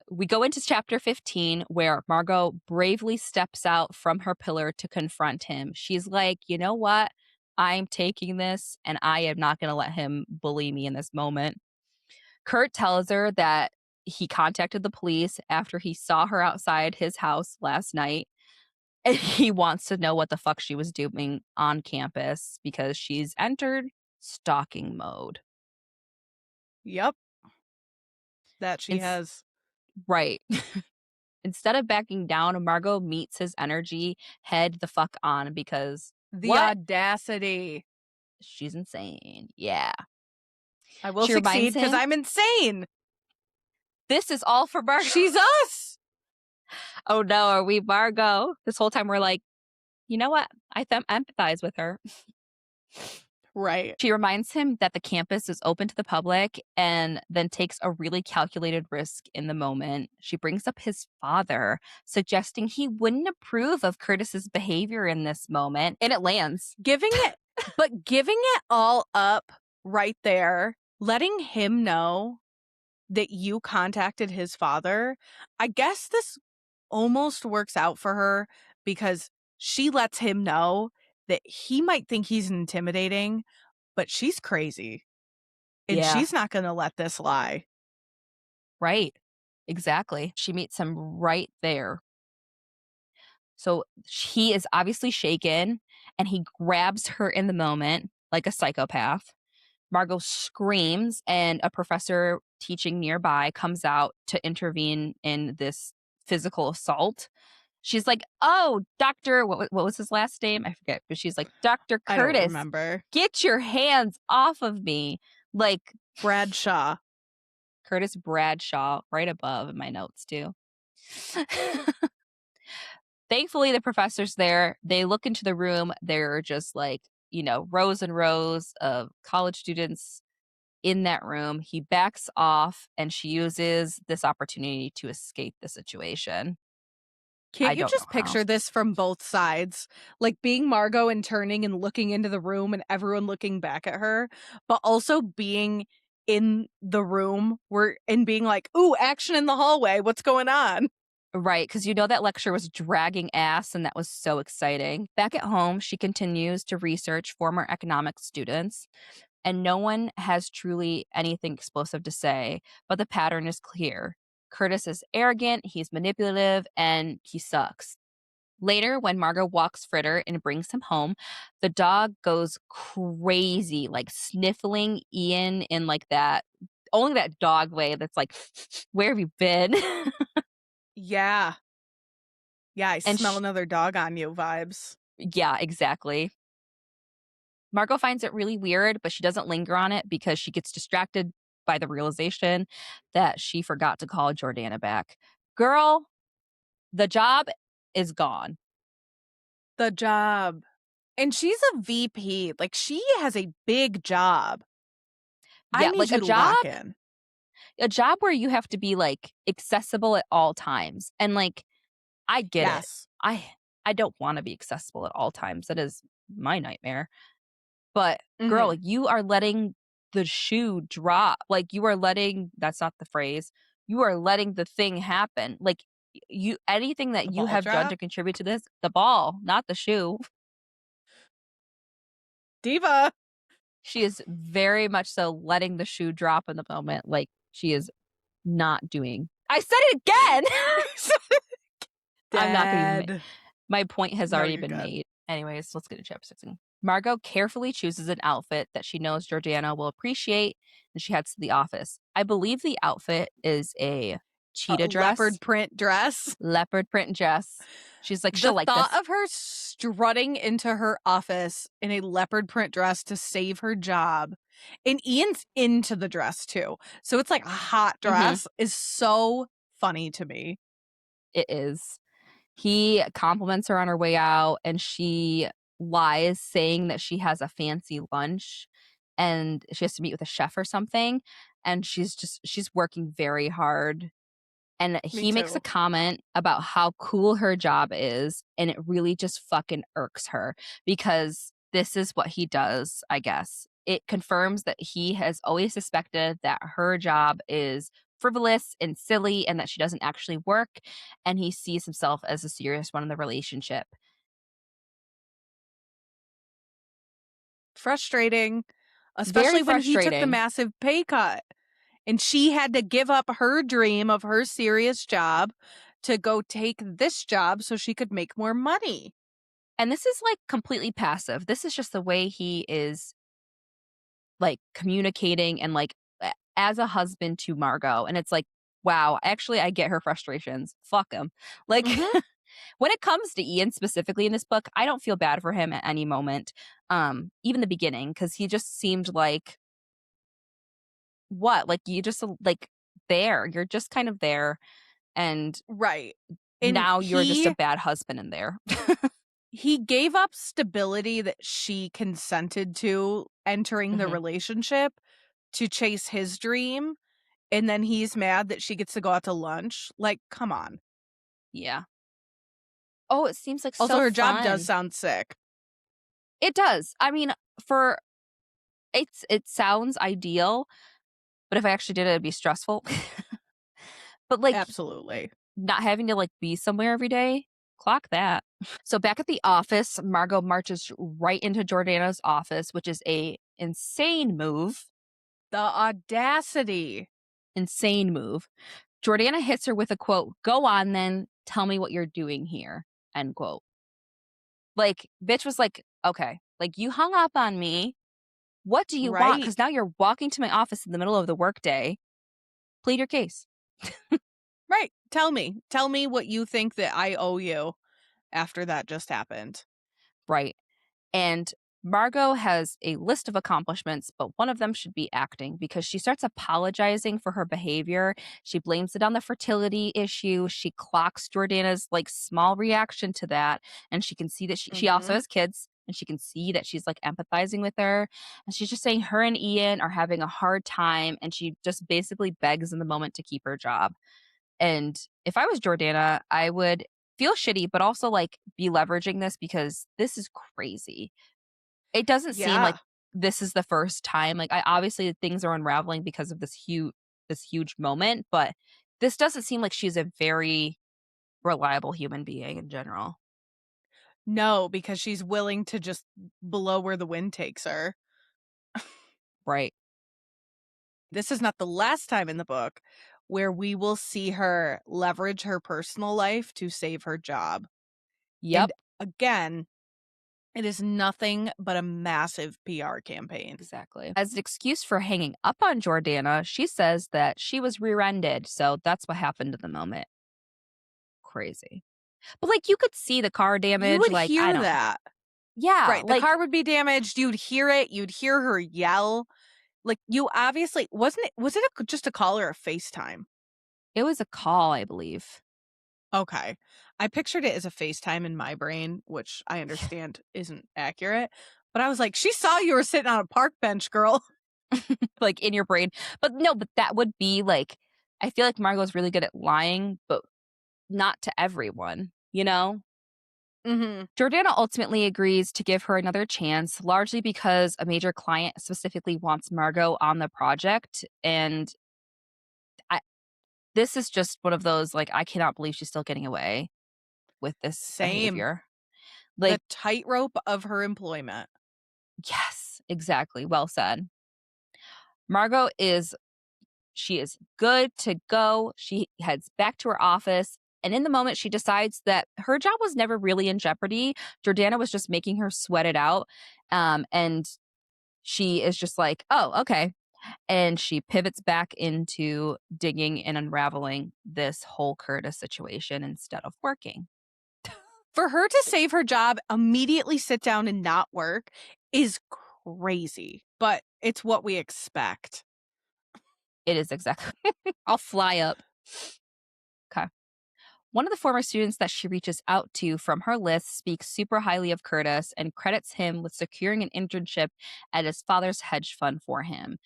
We go into chapter 15 where Margo bravely steps out from her pillar to confront him. She's like, you know what? I'm taking this and I am not going to let him bully me in this moment. Kurt tells her that he contacted the police after he saw her outside his house last night. And he wants to know what the fuck she was doing on campus because she's entered stalking mode. Yep. That she has. Right. Instead of backing down, Margo meets his energy head the fuck on because the audacity. She's insane. Yeah. I will succeed because I'm insane. This is all for Margo. She's us. Oh no, are we Margo? This whole time we're like, you know what? I empathize with her. Right. She reminds him that the campus is open to the public and then takes a really calculated risk in the moment. She brings up his father, suggesting he wouldn't approve of Curtis's behavior in this moment. And it lands. Giving it all up right there, letting him know that you contacted his father. I guess this almost works out for her because she lets him know that he might think he's intimidating, but she's crazy. And she's not going to let this lie. Right. Exactly. She meets him right there. So he is obviously shaken and he grabs her in the moment like a psychopath. Margo screams and a professor teaching nearby comes out to intervene in this physical assault. She's like, oh, Dr. What was his last name? I forget. But she's like, Dr. Curtis, I don't remember. Get your hands off of me. Like Bradshaw. Curtis Bradshaw, right above in my notes too. Thankfully, the professor's there. They look into the room. They're just like, rows and rows of college students in that room. He backs off and she uses this opportunity to escape the situation. Can't you just picture this from both sides? Like being Margo and turning and looking into the room and everyone looking back at her, but also being in the room and being like, ooh, action in the hallway. What's going on? Right, because that lecture was dragging ass and that was so exciting. Back at home, she continues to research former economics students, and no one has truly anything explosive to say, but the pattern is clear. Curtis is arrogant, he's manipulative, and he sucks. Later, when Margo walks Fritter and brings him home, the dog goes crazy, like sniffling Ian in like that, only that dog way that's like, where have you been? Yeah. Yeah, I And smell another dog on you vibes. yeah, exactly. Margo finds it really weird, but she doesn't linger on it because she gets distracted by the realization that she forgot to call Jordana back. Girl, the job is gone. The job. And she's a VP. Like, she has a big job. I Yeah, need like you to lock in. a job where you have to be like accessible at all times. And like I get it. Yes. I I don't want to be accessible at all times. That is my nightmare. But girl, Mhm. you are letting the shoe drop. Like you are letting that's not the phrase. You are letting the thing happen. Like you anything The that you ball have done drop. to contribute to this, the ball, not the shoe. Diva. She is very much so letting the shoe drop in the moment. Like she is not doing. I said it again. I'm not going to Dead. my point has No, already you're been good. made. Anyways, let's get to chapter 16. Margo carefully chooses an outfit that she knows Georgiana will appreciate, and she heads to the office. I believe the outfit is a A cheetah dress, leopard print dress. leopard print dress. She's like, The she'll like thought this. of her strutting into her office in a leopard print dress to save her job, and Ian's into the dress too. So it's like a hot Mhm, dress is so funny to me. it is. He compliments her on her way out, and she lies, saying that she has a fancy lunch and she has to meet with a chef or something. And she's working very hard. And Me he makes a too. comment about how cool her job is, and it really just fucking irks her because this is what he does, I guess. It confirms that he has always suspected that her job is frivolous and silly and that she doesn't actually work, and he sees himself as a serious one in the relationship. Frustrating, Very especially when he took the frustrating. massive pay cut and she had to give up her dream of her serious job to go take this job so she could make more money. And this is like completely passive. This is just the way he is like communicating and like as a husband to Margo. And it's like, wow, actually, I get her frustrations. Fuck him. Like, Mhm. when it comes to Ian specifically in this book, I don't feel bad for him at any moment. Even the beginning, because he just seemed like, what? Like, you just like there. You're just kind of there. And Right. And now you're just a he bad husband in there. he gave up stability that she consented to entering the Mhm. relationship to chase his dream, and then he's mad that she gets to go out to lunch. Like, come on. Yeah. Oh, it seems like Also, so her job does fun. sound sick. It does. I mean, for it sounds ideal, but if I actually did it, it'd be stressful. But, like, Absolutely. not having to, like, be somewhere every day, clock that. So back at the office, Margo marches right into Jordana's office, which is a insane move. The audacity. Insane move. Jordana hits her with a quote, "Go on then, tell me what you're doing here." End quote. Like, bitch was like, "Okay, like, you hung up on me. What do you want? Right. Because now you're walking to my office in the middle of the workday. Plead your case." Right. Tell me. Tell me what you think that I owe you after that just happened. Right. And Margo has a list of accomplishments, but one of them should be acting because she starts apologizing for her behavior. She blames it on the fertility issue. She clocks Jordana's like small reaction to that. And she can see that she also Mhm. has kids and she can see that she's like empathizing with her. And she's just saying her and Ian are having a hard time. And she just basically begs in the moment to keep her job. And if I was Jordana, I would feel shitty, but also like be leveraging this because this is crazy. It doesn't seem like Yeah. this is the first time. Like I obviously things are unraveling because of this huge moment, but this doesn't seem like she's a very reliable human being in general. No, because she's willing to just blow where the wind takes her. Right. This is not the last time in the book where we will see her leverage her personal life to save her job. Yep. And again, it is nothing but a massive PR campaign. Exactly. As an excuse for hanging up on Jordana, she says that she was rear-ended, so that's what happened in the moment. Crazy. But like you could see the car damage. You would like I hear don't. that. Yeah, Right. The like car would be damaged. You'd hear it. You'd hear her yell. Like, you obviously was it just a call or a FaceTime? it was a call, I believe. Okay. I pictured it as a FaceTime in my brain, which I understand isn't accurate. But I was like, she saw you were sitting on a park bench, girl. Like in your brain. But no, but that would be like, I feel like Margot's really good at lying, but not to everyone, you know? Mm-hmm. Jordana ultimately agrees to give her another chance, largely because a major client specifically wants Margo on the project. And I, this is just one of those, like, I cannot believe she's still getting away with this Same. behavior. The Like, tightrope of her employment. yes, exactly. Well said. Margo is She is good to go. She heads back to her office. And in the moment, she decides that her job was never really in jeopardy. Jordana was just making her sweat it out. And she is just like, oh, okay. And she pivots back into digging and unraveling this whole Curtis situation instead of working. For her to save her job, immediately sit down and not work is crazy. But it's what we expect. It is exactly. I'll fly up. Okay. One of the former students that she reaches out to from her list speaks super highly of Curtis and credits him with securing an internship at his father's hedge fund for him.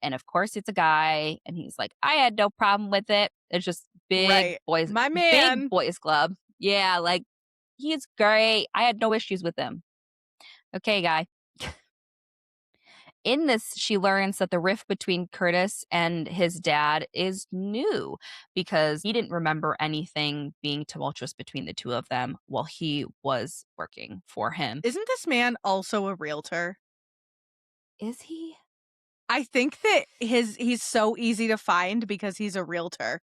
And of course, it's a guy, and he's like, I had no problem with it. It's just Right. My big man. boys club. Yeah, like, he's great. I had no issues with him. Okay, guy. In this, she learns that the rift between Curtis and his dad is new because he didn't remember anything being tumultuous between the two of them while he was working for him. Isn't this man also a realtor? Is he? I think that he's so easy to find because he's a realtor.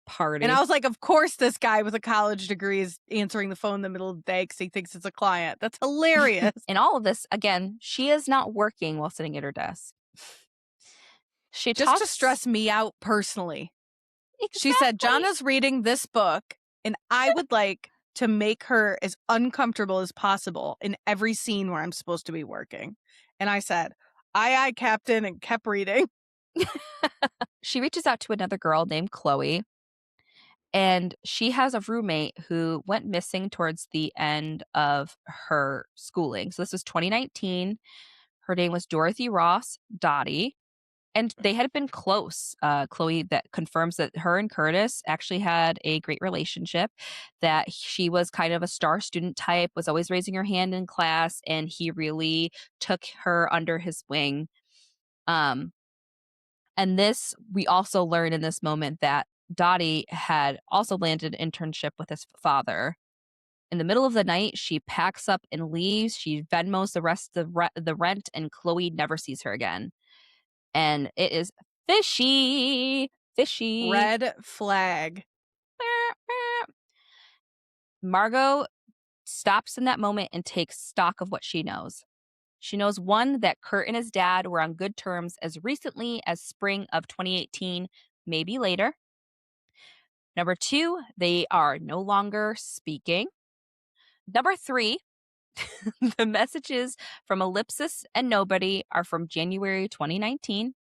Party. And I was like, of course this guy with a college degree is answering the phone in the middle of the day because he thinks it's a client. That's hilarious. In all of this, again, she is not working while sitting at her desk. She Just to talks stress me out personally. Exactly. She said, Johnna's reading this book, and I would like to make her as uncomfortable as possible in every scene where I'm supposed to be working. And I said, aye, Captain, and kept reading. She reaches out to another girl named Chloe, and she has a roommate who went missing towards the end of her schooling. So this was 2019. Her name was Dorothy Ross Dottie, and they had been close. Chloe that confirms that her and Curtis actually had a great relationship, that she was kind of a star student type, was always raising her hand in class, and he really took her under his wing. And this, we also learn in this moment that Dottie had also landed an internship with his father. In the middle of the night, she packs up and leaves. She Venmos the rest of the rent, and Chloe never sees her again. And it is fishy, fishy. Red flag. Margo stops in that moment and takes stock of what she knows. She knows, one, that Kurt and his dad were on good terms as recently as spring of 2018, maybe later. Number two, they are no longer speaking. Number three, the messages from Ellipsis and Nobody are from January 2019.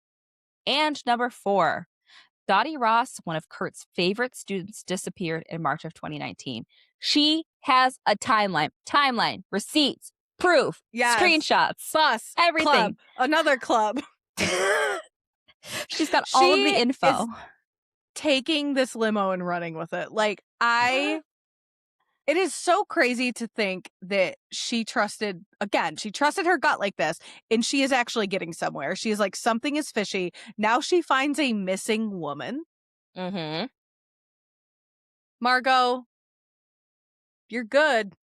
And number four, Dottie Ross, one of Kurt's favorite students, disappeared in March of 2019. She has a timeline, receipts, proof, Yes. Screenshots, Bus, everything. Club, another club. She's got all of the info. Is taking this limo and running with it. Like, it is so crazy to think that she trusted her gut like this, and she is actually getting somewhere. She is like, something is fishy. Now she finds a missing woman. Mm-hmm. Margo, you're good,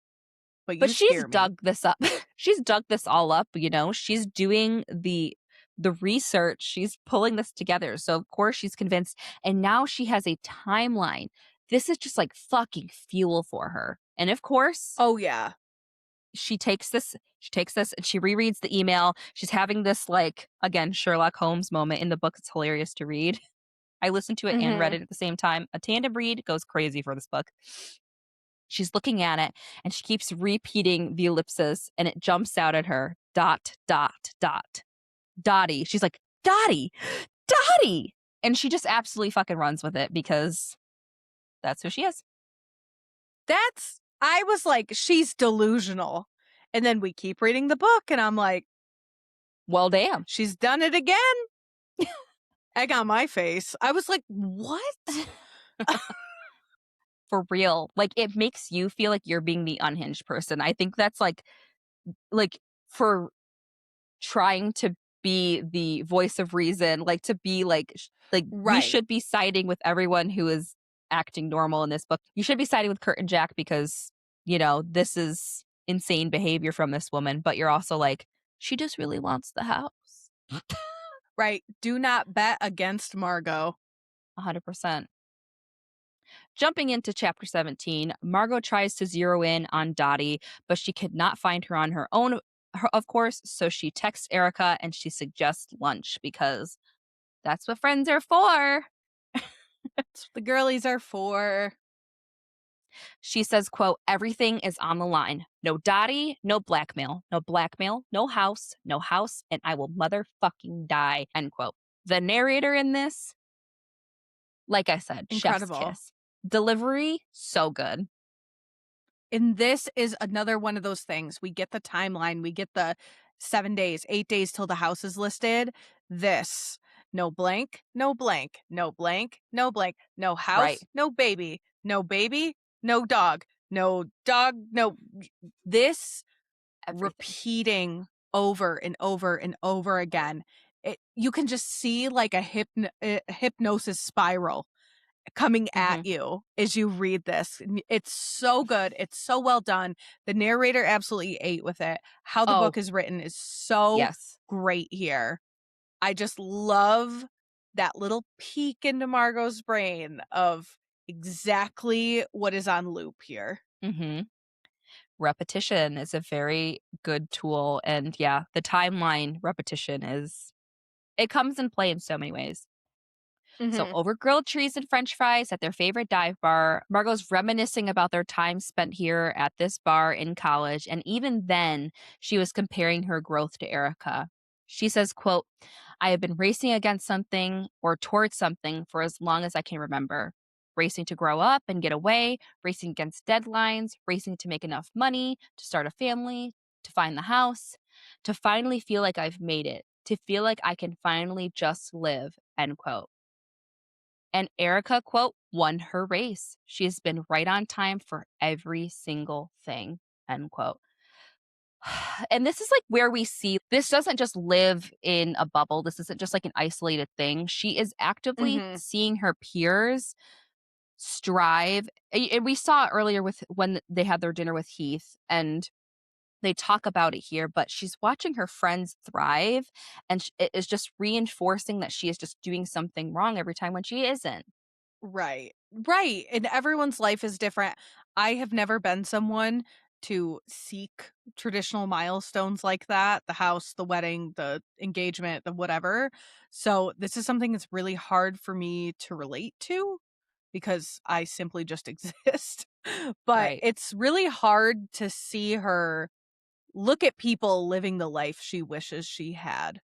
but she's dug this up. She's dug this all up, you know. She's doing the research. She's pulling this together. So of course she's convinced, and now she has a timeline. This is just like fucking fuel for her. And of course, oh yeah, she takes this and she rereads the email. She's having this, like, again, Sherlock Holmes moment in the book. It's hilarious to read. I listened to it and read it at the same time. A tandem read goes crazy for this book. She's looking at it and she keeps repeating the ellipsis and it jumps out at her. Dot, dot, dot. Dottie. She's like, Dottie, Dottie. And she just absolutely fucking runs with it because that's who she is. I was like, she's delusional. And then we keep reading the book and I'm like, well, damn. She's done it again. Egg on my face. I was like, what? For real. Like, it makes you feel like you're being the unhinged person. I think that's like for trying to be the voice of reason, like to be like we Right. should be siding with everyone who is acting normal in this book. You should be siding with Kurt and Jack because, you know, this is insane behavior from this woman, but you're also like, she just really wants the house. Right. Do not bet against Margo. 100%. Jumping into chapter 17, Margo tries to zero in on Dottie, but she could not find her on her own, of course, so she texts Erica and she suggests lunch because that's what friends are for. That's what the girlies are for. She says, quote, everything is on the line. No Dottie, no blackmail, no house, and I will motherfucking die, end quote. The narrator in this, like I said, Incredible. chef's kiss. Delivery, so good. And this is another one of those things. We get the timeline. We get the 7 days, 8 days till the house is listed. This, no blank, no blank, no blank, no blank, no house, Right. no baby, no dog, no dog, no. This Everything. Repeating over and over and over again. You can just see like a hypnosis spiral coming at you as you read this. It's so good. It's so well done. The narrator absolutely ate with it. How the book is written is so great here. I just love that little peek into Margo's brain of exactly what is on loop here. Repetition is a very good tool. And yeah, the timeline repetition it comes in play in so many ways. So over grilled trees and french fries at their favorite dive bar, Margo's reminiscing about their time spent here at this bar in college. And even then, she was comparing her growth to Erica. She says, quote, I have been racing against something or towards something for as long as I can remember. Racing to grow up and get away, racing against deadlines, racing to make enough money, to start a family, to find the house, to finally feel like I've made it, to feel like I can finally just live, end quote. And Erica, quote, won her race. She has been right on time for every single thing, end quote. And this is like where we see this doesn't just live in a bubble. This isn't just like an isolated thing. She is actively seeing her peers strive. And we saw earlier with when they had their dinner with Heath and they talk about it here, but she's watching her friends thrive and it is just reinforcing that she is just doing something wrong every time when she isn't. Right. Right. And everyone's life is different. I have never been someone to seek traditional milestones like that, the house, the wedding, the engagement, the whatever. So this is something that's really hard for me to relate to because I simply just exist. But it's really hard to see her look at people living the life she wishes she had.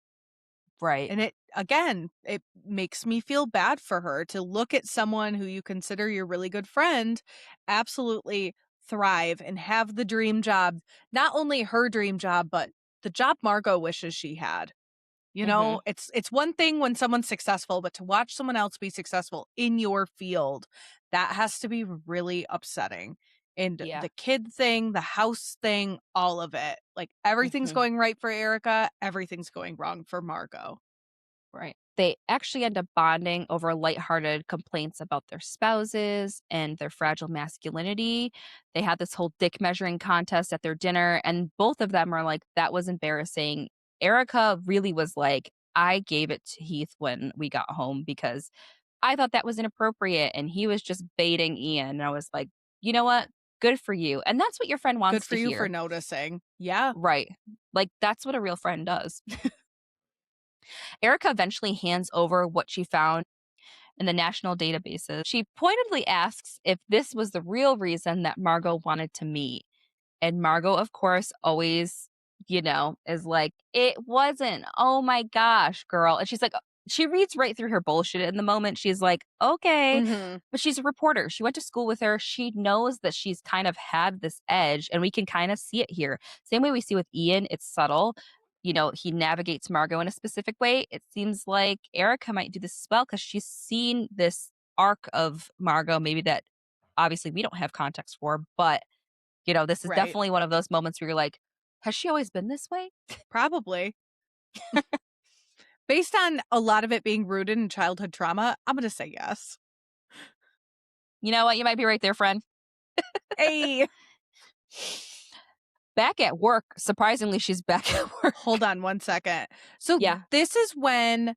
Right. And it makes me feel bad for her to look at someone who you consider your really good friend absolutely thrive and have the dream job, not only her dream job, but the job Margo wishes she had. You know, it's one thing when someone's successful, but to watch someone else be successful in your field, that has to be really upsetting. And the kid thing, the house thing, all of it. Like everything's going right for Erica, everything's going wrong for Margo. Right. They actually end up bonding over lighthearted complaints about their spouses and their fragile masculinity. They had this whole dick measuring contest at their dinner, and both of them are like, that was embarrassing. Erica really was like, I gave it to Heath when we got home because I thought that was inappropriate, and he was just baiting Ian. And I was like, you know what? Good for you. And that's what your friend wants Good for to you hear. for noticing. Yeah. Right. Like, that's what a real friend does. Erica eventually hands over what she found. in the national databases. She pointedly asks if this was the real reason that Margo wanted to meet. And Margo, of course, always, is like, it wasn't. Oh my gosh, girl. And she's like, she reads right through her bullshit in the moment. She's like, okay. Mm-hmm. But she's a reporter. She went to school with her. She knows that she's kind of had this edge, and we can kind of see it here. Same way we see with Ian, it's subtle. He navigates Margo in a specific way. It seems like Erica might do this as well because she's seen this arc of Margo, maybe that obviously we don't have context for, but this is Right. definitely one of those moments where you're like, has she always been this way? Probably. Based on a lot of it being rooted in childhood trauma, I'm going to say yes. You know what? You might be right there, friend. Hey. Back at work. Surprisingly, she's back at work. Hold on one second. So Yeah. this is when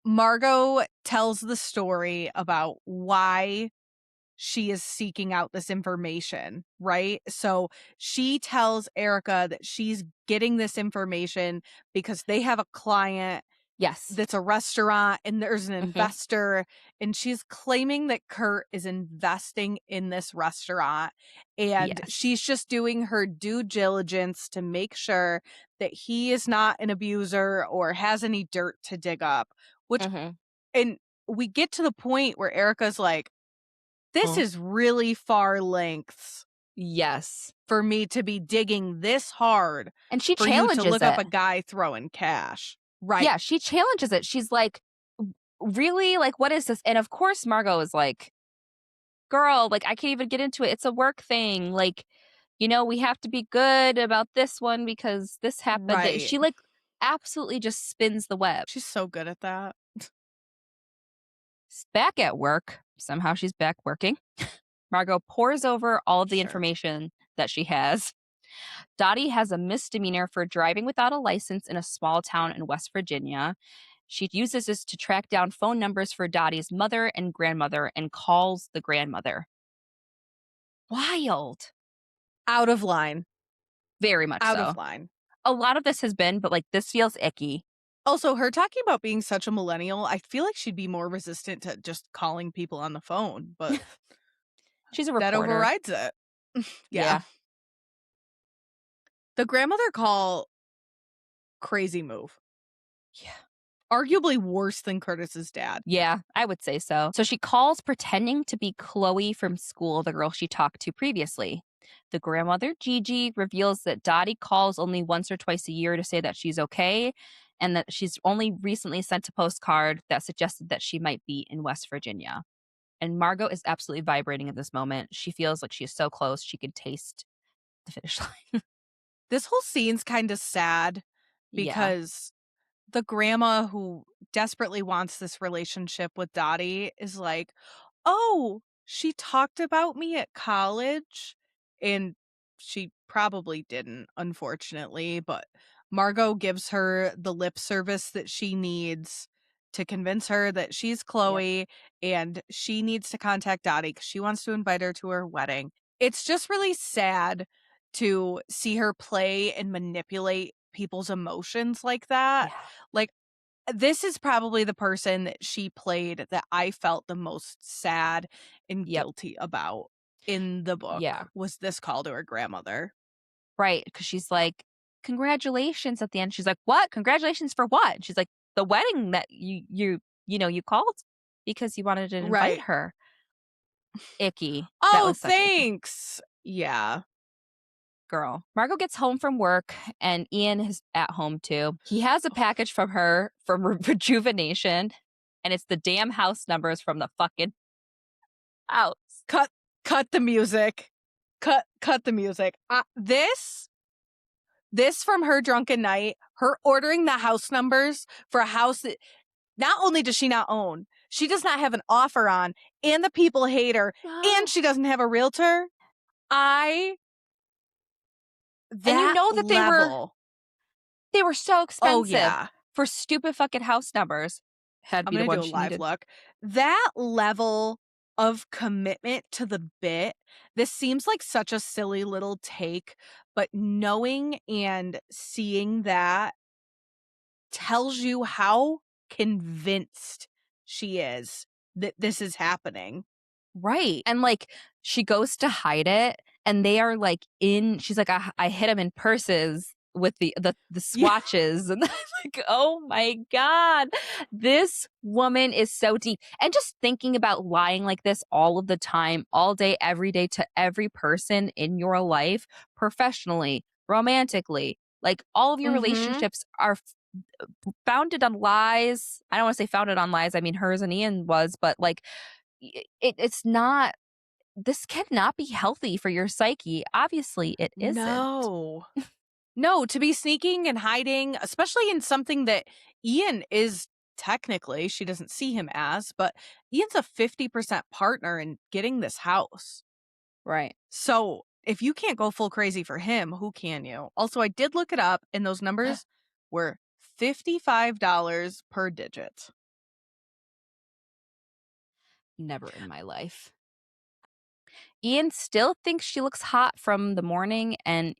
Margo tells the story about why she is seeking out this information, right? So she tells Erica that she's getting this information because they have a client Yes. that's a restaurant and there's an Mhm. investor, and she's claiming that Kurt is investing in this restaurant, and Yes. she's just doing her due diligence to make sure that he is not an abuser or has any dirt to dig up, which Mhm. and we get to the point where Erica's like, this is really far lengths Yes. for me to be digging this hard And she for you to challenges look up a it. guy throwing cash. Right. Yeah, she challenges it. She's like, really? Like, what is this? And of course, Margo is like, girl, like, I can't even get into it. It's a work thing. Like, we have to be good about this one because this happened. Right. She, like, absolutely just spins the web. She's so good at that. Back at work. Somehow she's back working. Margo pours over all of the Sure. information that she has. Dottie has a misdemeanor for driving without a license in a small town in West Virginia. She uses this to track down phone numbers for Dottie's mother and grandmother and calls the grandmother. Wild. Out of line. Very much Out so. of line. A lot of this has been, but like this feels icky. Also, her talking about being such a millennial, I feel like she'd be more resistant to just calling people on the phone, but She's a that reporter. overrides it. Yeah. The grandmother call, crazy move. Yeah. Arguably worse than Curtis's dad. Yeah, I would say so. So she calls pretending to be Chloe from school, the girl she talked to previously. The grandmother, Gigi, reveals that Dottie calls only once or twice a year to say that she's okay, and that she's only recently sent a postcard that suggested that she might be in West Virginia. And Margo is absolutely vibrating at this moment. She feels like she's so close, she could taste the finish line. This whole scene's kind of sad because the grandma who desperately wants this relationship with Dottie is like, oh, she talked about me at college. And she probably didn't, unfortunately, but Margo gives her the lip service that she needs to convince her that she's Chloe and she needs to contact Dottie because she wants to invite her to her wedding. It's just really sad to see her play and manipulate people's emotions like that. Yeah. Like, this is probably the person that she played that I felt the most sad and guilty about in the book. Yeah. Was this call to her grandmother. Right, because she's like, "Congratulations," at the end. She's like, "What? Congratulations for what?" She's like, "The wedding that you called because you wanted to invite Right. her." Icky. That Oh, was such icky. thanks. Yeah. Girl. Margo gets home from work and Ian is at home too. He has a package from her from Rejuvenation, and it's the damn house numbers from the fucking house. Cut the music. Cut the music. This from her drunken night, her ordering the house numbers for a house that not only does she not own, she does not have an offer on, and the people hate her, and she doesn't have a realtor. And you know that they were so expensive for stupid fucking house numbers. I'm going to do a live look. That level of commitment to the bit, this seems like such a silly little take, but knowing and seeing that tells you how convinced she is that this is happening. Right. And like she goes to hide it and they are like she's like, I hit him in purses with the Yeah. swatches. And like, oh my God. This woman is so deep. And just thinking about lying like this all of the time, all day, every day to every person in your life, professionally, romantically, like all of your Mm-hmm. relationships are founded on lies. I don't want to say founded on lies. I mean, hers and Ian was, but like it's not, this cannot be healthy for your psyche. Obviously, it isn't. No. No, to be sneaking and hiding, especially in something that Ian is technically, she doesn't see him as, but Ian's a 50% partner in getting this house. Right. So if you can't go full crazy for him, who can you? Also, I did look it up, and those numbers were $55 per digit. Never in my life. Ian still thinks she looks hot from the morning and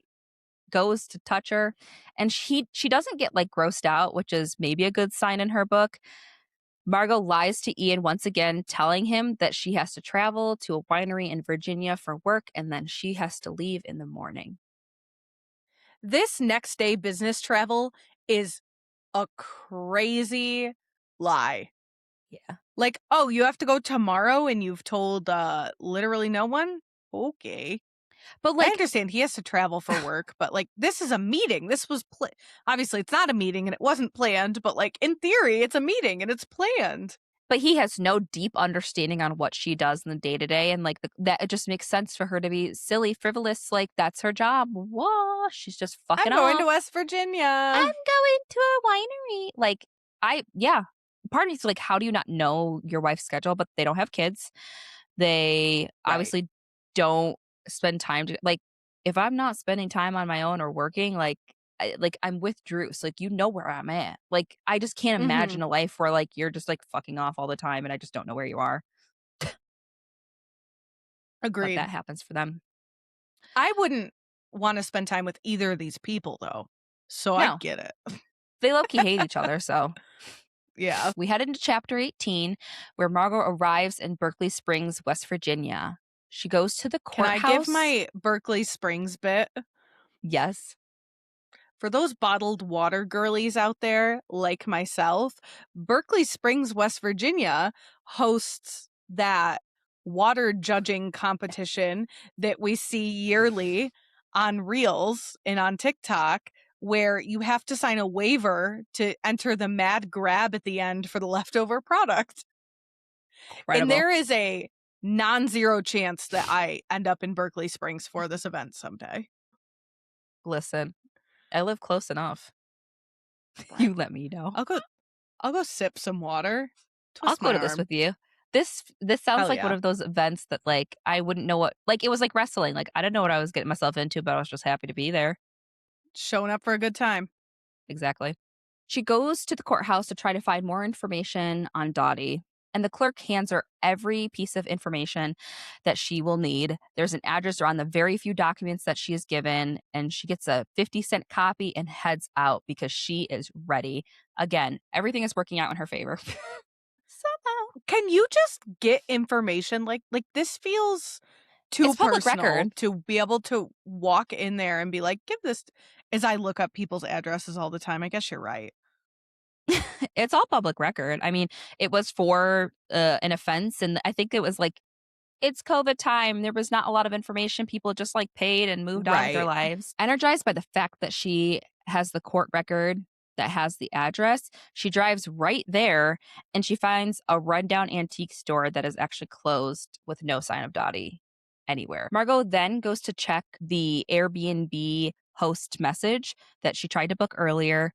goes to touch her. And she doesn't get like grossed out, which is maybe a good sign in her book. Margo lies to Ian once again, telling him that she has to travel to a winery in Virginia for work and then she has to leave in the morning. This next day business travel is a crazy lie. Yeah. Like, "Oh, you have to go tomorrow and you've told, literally no one?" Okay. But I like, understand he has to travel for work, but, like, this is a meeting. This was obviously, it's not a meeting and it wasn't planned, but, like, in theory, it's a meeting and it's planned. but he has no deep understanding on what she does in the day to day, and like that, it just makes sense for her to be silly, frivolous. Like that's her job. Whoa, she's just fucking "I'm going to off. West I'm Virginia." going to a winery. Like yeah. Part of me's like, how do you not know your wife's schedule? But they don't have kids. They Right. obviously don't spend time to like. If I'm not spending time on my own or working, I'm with Drew, so like you know where I'm at. Like I just can't imagine Mhm. a life where like you're just like fucking off all the time, and I just don't know where you are. But Agreed. that happens for them. I wouldn't wanna spend time with either of these people, though, so I No, get it. they low key hate each other. So Yeah. we head into chapter 18, where Margot arrives in Berkeley Springs, West Virginia. She goes to the Can I give courthouse. my Berkeley Springs bit? Yes. For those bottled water girlies out there, like myself, Berkeley Springs, West Virginia hosts that water judging competition that we see yearly on Reels and on TikTok, where you have to sign a waiver to enter the mad grab at the end for the leftover product. And Incredible. there is a non-zero chance that I end up in Berkeley Springs for this event someday. Listen, I live close enough. You Right. let me know. I'll go I'll go sip some water, I'll twist go my to this arm. with you. This sounds Hell like one yeah. of those events that like I wouldn't know what, like it was like wrestling. Like I didn't know what I was getting myself into, but I was just happy to be there. Showing up for a good time. Exactly. She goes to the courthouse to try to find more information on Dottie, and the clerk hands her every piece of information that she will need. There's an address around the very few documents that she is given, and she gets a 50-cent copy and heads out because she is ready. Again, everything is working out in her favor. Somehow. Can you just get information? Like this feels too It's public personal record. to be able to walk in there and be like, give this as I look up people's addresses all the time. I guess you're right. It's all public record. I mean, it was for an offense, and I think it was like it's COVID time. There was not a lot of information. People just like paid and moved on with their Right. lives. Energized by the fact that she has the court record that has the address, she drives right there and she finds a rundown antique store that is actually closed with no sign of Dottie anywhere. Margot then goes to check the Airbnb host message that she tried to book earlier,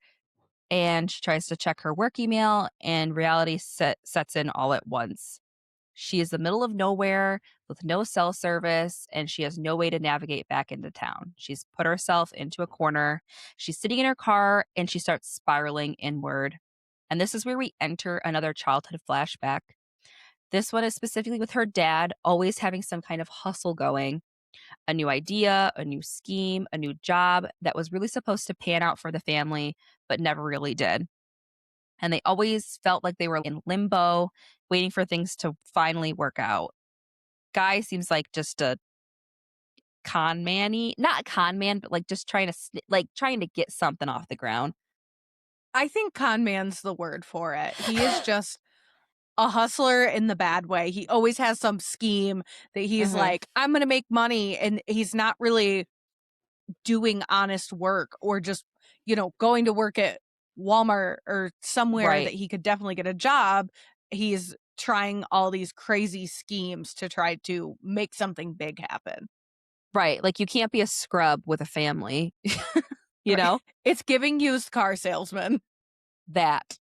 and she tries to check her work email, and reality sets in all at once. She is the middle of nowhere with no cell service, and she has no way to navigate back into town. She's put herself into a corner. She's sitting in her car and she starts spiraling inward. And this is where we enter another childhood flashback. This one is specifically with her dad, always having some kind of hustle going, a new idea, a new scheme, a new job that was really supposed to pan out for the family, but never really did. And they always felt like they were in limbo, waiting for things to finally work out. Guy seems like just a con man-y, not a con man, but like just trying to trying to get something off the ground. I think con man's the word for it. He is just a hustler in the bad way. He always has some scheme that he's Mhm. like, I'm going to make money. And he's not really doing honest work or just, going to work at Walmart or somewhere that Right. he could definitely get a job. He's trying all these crazy schemes to try to make something big happen. Right. Like you can't be a scrub with a family, you Right. know? It's giving used car salesman. That.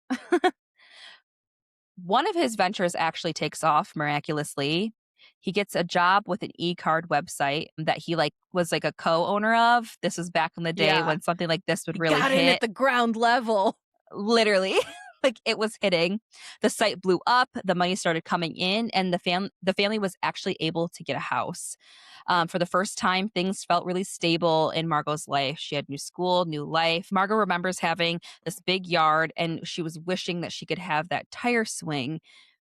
One of his ventures actually takes off miraculously. He gets a job with an e-card website that he was like a co-owner of. This was back in the day Yeah. when something like this would He really got in at hit. the ground level. Literally. Like it was hitting. The site blew up, the money started coming in, and the family was actually able to get a house. For the first time, things felt really stable in Margot's life. She had new school, new life. Margot remembers having this big yard, and she was wishing that she could have that tire swing,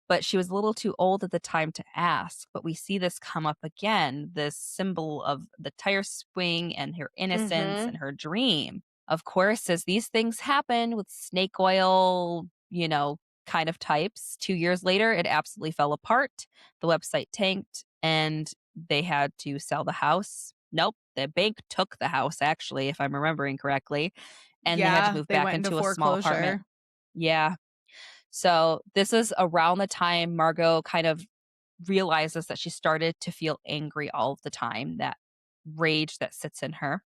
but she was a little too old at the time to ask. But we see this come up again, this symbol of the tire swing and her innocence Mm-hmm. and her dream. Of course, as these things happen with snake oil, kind of types, 2 years later, it absolutely fell apart. The website tanked and they had to sell the house. Nope, the bank took the house, actually, if I'm remembering correctly, and they had to Yeah, move they back went into into a small apartment. foreclosure. Yeah. So this is around the time Margot kind of realizes that she started to feel angry all of the time, that rage that sits in her.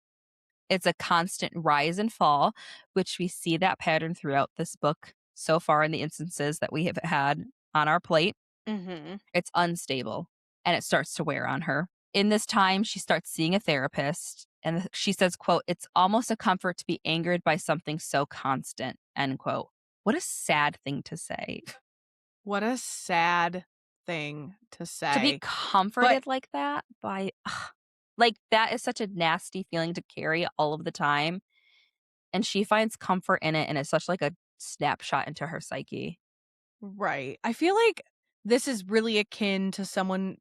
It's a constant rise and fall, which we see that pattern throughout this book so far in the instances that we have had on our plate. Mm-hmm. It's unstable and it starts to wear on her. In this time, she starts seeing a therapist and she says, quote, "It's almost a comfort to be angered by something so constant," end quote. What a sad thing to say. What a sad thing to To be say. But comforted like that by like, that is such a nasty feeling to carry all of the time, and she finds comfort in it, and it's such like a snapshot into her psyche. right. I feel like this is really akin to someone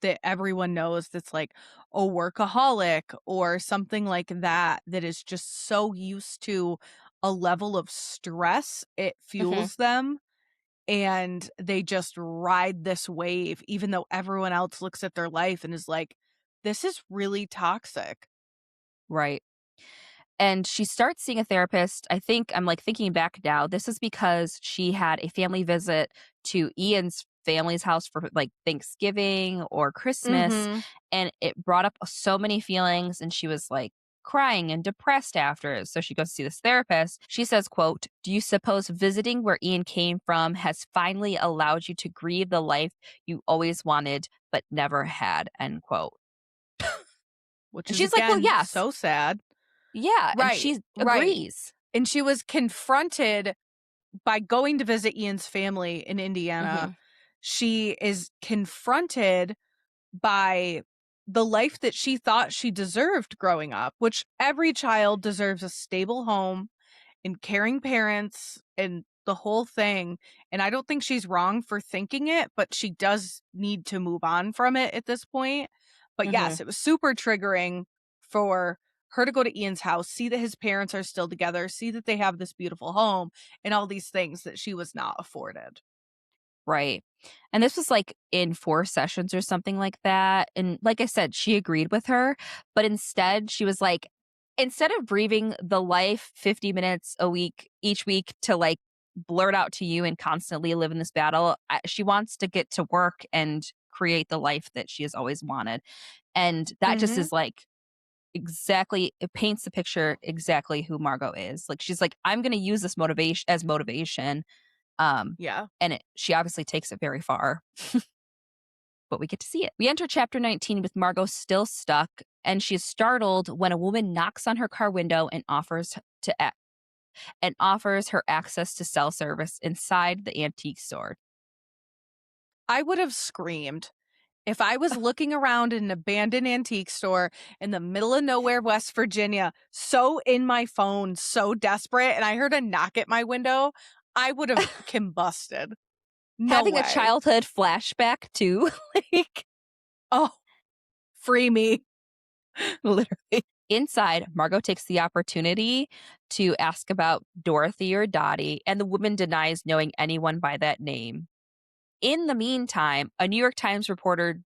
that everyone knows that's like a workaholic or something like that, that is just so used to a level of stress, it Mhm. fuels them. And they just ride this wave, even though everyone else looks at their life and is like, this is really toxic. Right. And she starts seeing a therapist. I think I'm like thinking back now, this is because she had a family visit to Ian's family's house for like Thanksgiving or Christmas, Mm-hmm. and it brought up so many feelings and she was like crying and depressed after. So she goes to see this therapist. She says, quote, "Do you suppose visiting where Ian came from has finally allowed you to grieve the life you always wanted but never had," end quote. Which And is she's like, "Well, again yes." so sad. Yeah, and Right, she right. agrees. And she was confronted by going to visit Ian's family in Indiana. Mhm. She is confronted by the life that she thought she deserved growing up, which every child deserves a stable home and caring parents and the whole thing. And I don't think she's wrong for thinking it, but she does need to move on from it at this point. But Mhm. yes, it was super triggering for her to go to Ian's house, see that his parents are still together, see that they have this beautiful home and all these things that she was not afforded. Right. And this was like in 4 sessions or something like that, and like I said, she agreed with her, but instead she was like, instead of breathing the life 50 minutes a week each week to like blurt out to you and constantly live in this battle, she wants to get to work and create the life that she has always wanted. And that just Mhm. is like exactly, it paints the picture exactly who Margot is. Like she's like, "I'm going to use this motivation as motivation." Um, Yeah. and she obviously takes it very far, but we get to see it. We enter chapter 19 with Margot still stuck, and she is startled when a woman knocks on her car window and offers her access to cell service inside the antique store. I would have screamed. If I was looking around in an abandoned antique store in the middle of nowhere, West Virginia, so in my phone, so desperate, and I heard a knock at my window, I would have combusted. No Having way. a childhood flashback too. Like, oh, free me. literally. Inside, Margo takes the opportunity to ask about Dorothy or Dottie, and the woman denies knowing anyone by that name. In the meantime, a New York Times reporter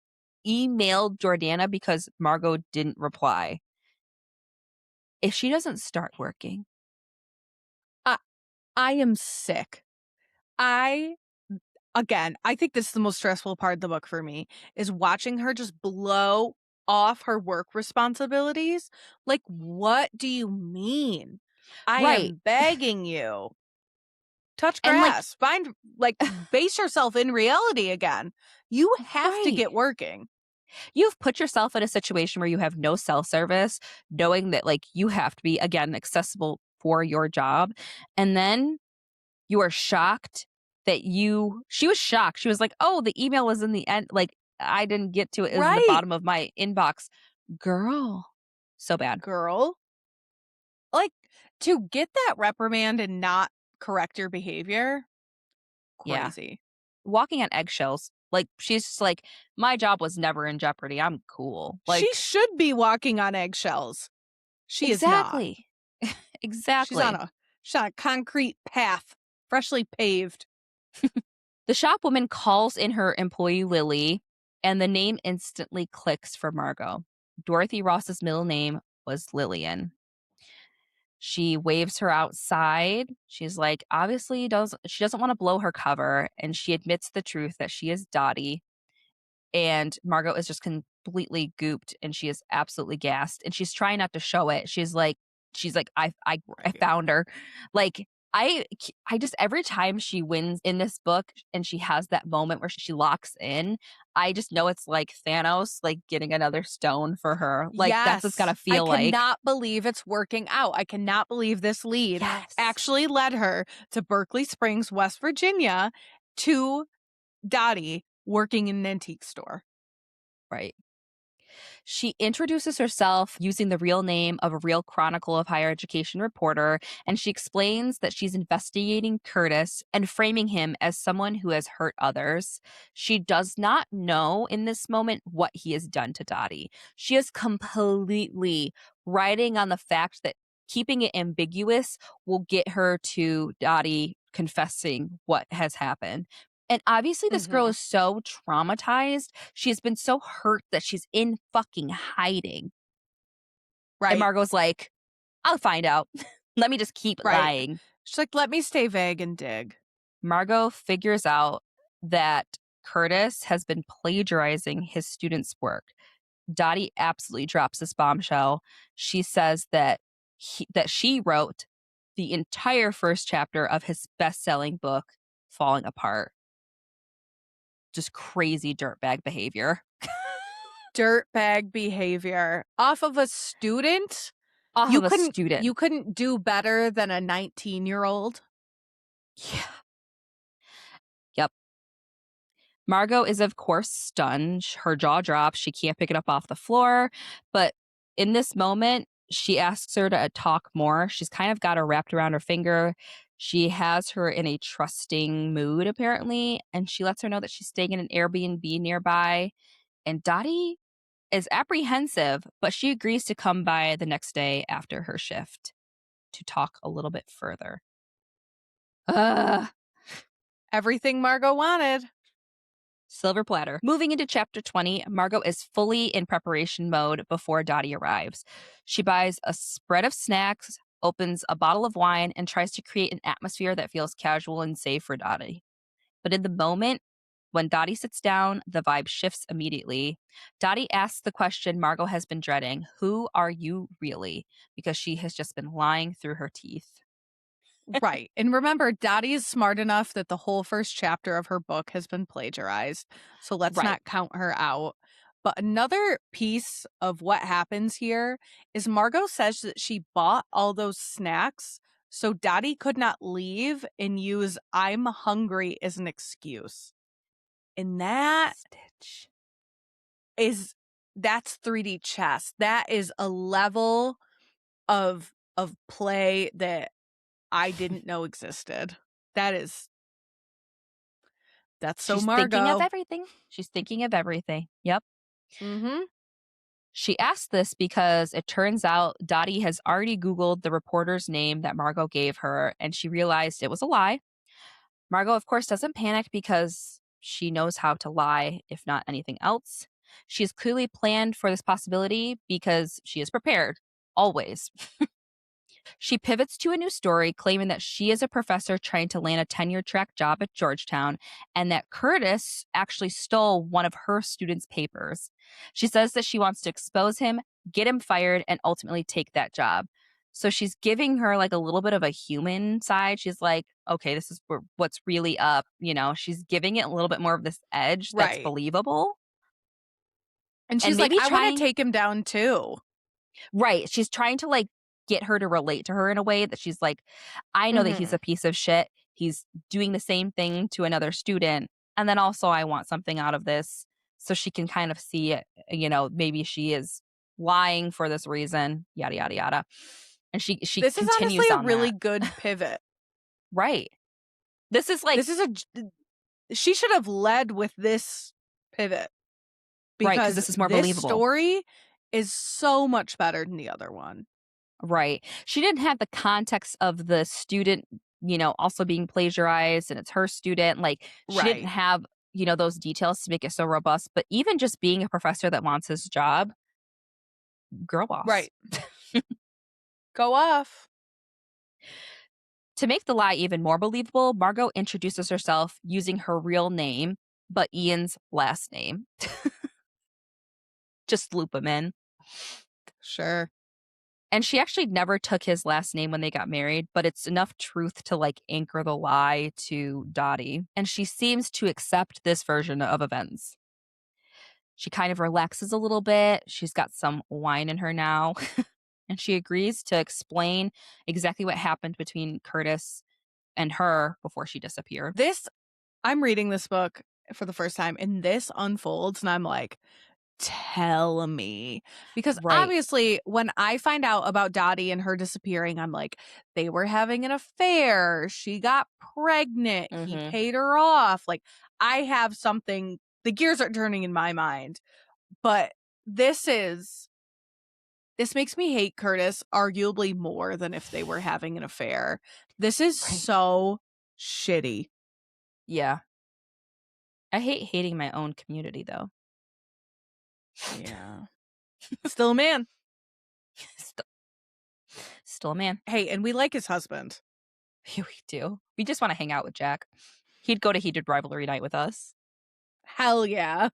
emailed Jordana because Margo didn't reply. If she doesn't start working. I am sick. Again, I think this is the most stressful part of the book for me, is watching her just blow off her work responsibilities. Like, what do you mean? I Right. am begging you. Touch And like, grass. Base yourself in reality again. You have to right. get working. You've put yourself in a situation where you have no cell service, knowing that like you have to be, again, accessible for your job. And then you are shocked that she was shocked. She was like, oh, the email was in the end. Like, I didn't get to it. It was in the Right, bottom of my inbox. Girl. So bad. girl. Like, to get that reprimand and not correct your behavior, Yeah. crazy. Walking on eggshells. Like, she's just like, my job was never in jeopardy. I'm cool. She Like, should be walking on eggshells. She is not. exactly. She's on Exactly. a concrete path, freshly paved. The shopwoman calls in her employee Lily, and the name instantly clicks for Margo. Dorothy Ross's middle name was Lillian. She waves her outside. She's like, obviously she doesn't want to blow her cover, and she admits the truth that she is Dottie. And Margo is just completely gooped, and she is absolutely gassed, and she's trying not to show it. She's like, I Right. found her. Like, I just, every time she wins in this book and she has that moment where she locks in, I just know it's like Thanos, like getting another stone for her. Like, that's what it's Yes. gotta I feel like. cannot believe it's working out. I cannot believe this lead Yes. actually led her to Berkeley Springs, West Virginia, to Dottie working in an antique store. Right. She introduces herself using the real name of a real Chronicle of Higher Education reporter, and she explains that she's investigating Curtis and framing him as someone who has hurt others. She does not know in this moment what he has done to Dottie. She is completely riding on the fact that keeping it ambiguous will get her to Dottie confessing what has happened. And obviously, this girl Mhm. is so traumatized. She has been so hurt that she's in fucking hiding. And Right. Margot's like, I'll find out. Let me just keep Right. lying. She's like, let me stay vague and dig. Margo figures out that Curtis has been plagiarizing his students' work. Dottie absolutely drops this bombshell. She says that she wrote the entire first chapter of his best-selling book, Falling Apart. Just crazy dirtbag behavior. Dirtbag behavior off of a student. Off You of a couldn't student. you couldn't do better than a 19-year-old. Yeah. Yep. Margo is, of course, stunned. Her jaw drops. She can't pick it up off the floor. But in this moment, she asks her to talk more. She's kind of got her wrapped around her finger. She has her in a trusting mood, apparently, and she lets her know that she's staying in an Airbnb nearby. And Dottie is apprehensive, but she agrees to come by the next day after her shift to talk a little bit further. Ugh. Everything Margo wanted. Silver platter. Moving into chapter 20, Margo is fully in preparation mode before Dottie arrives. She buys a spread of snacks, opens a bottle of wine, and tries to create an atmosphere that feels casual and safe for Dottie. But in the moment, when Dottie sits down, the vibe shifts immediately. Dottie asks the question Margo has been dreading: who are you really? Because she has just been lying through her teeth. Right. And remember, Dottie is smart enough that the whole first chapter of her book has been plagiarized. So let's Right. not count her out. But another piece of what happens here is Margo says that she bought all those snacks so Dottie could not leave and use I'm hungry as an excuse. And Stitch. that's 3D chess. That is a level of play that I didn't know existed. That's so She's thinking of Margo. everything. She's thinking of everything. Yep. Mm-hmm. She asked this because it turns out Dottie has already Googled the reporter's name that Margo gave her, and she realized it was a lie. Margo, of course, doesn't panic because she knows how to lie, if not anything else. She has clearly planned for this possibility because she is prepared, always. She pivots to a new story, claiming that she is a professor trying to land a tenure track job at Georgetown and that Curtis actually stole one of her students' papers. She says that she wants to expose him, get him fired, and ultimately take that job. So she's giving her like a little bit of a human side. She's like, okay, this is what's really up. You know, she's giving it a little bit more of this edge that's Right. believable. And And she's like, maybe I want to trying, take him down too. right. She's trying to like get her to relate to her in a way that she's like, I know that he's Mm-hmm. a piece of shit. He's doing the same thing to another student. And then also, I want something out of this. So she can kind of see it, you know, maybe she is lying for this reason, yada, yada, yada. And she This is honestly continues a on really that. good pivot. Right. This is like, This is she should have led with this pivot right. Cause because this is more this believable. story is so much better than the other one. Right. She didn't have the context of the student, you know, also being plagiarized and it's her student. Like she didn't Right. have, you know, those details to make it so robust. But even just being a professor that wants his job, girl boss. Right. Go off. To make the lie even more believable, Margo introduces herself using her real name, but Ian's last name. Just loop him in. Sure. And she actually never took his last name when they got married, but it's enough truth to like anchor the lie to Dottie. And she seems to accept this version of events. She kind of relaxes a little bit. She's got some wine in her now. And she agrees to explain exactly what happened between Curtis and her before she disappeared. I'm reading this book for the first time and this unfolds and I'm like, tell me. Because Right. obviously, when I find out about Dottie and her disappearing, I'm like, they were having an affair. She got pregnant. He Mm-hmm. paid her off. Like, I have something, the gears are turning in my mind. But this makes me hate Curtis arguably more than if they were having an affair. This is Right. so shitty. Yeah. I hate hating my own community, though. Yeah. Still a man. Still, still a man. Hey, and we like his husband. We do. We just want to hang out with Jack. He'd go to Heated Rivalry Night with us. Hell yeah.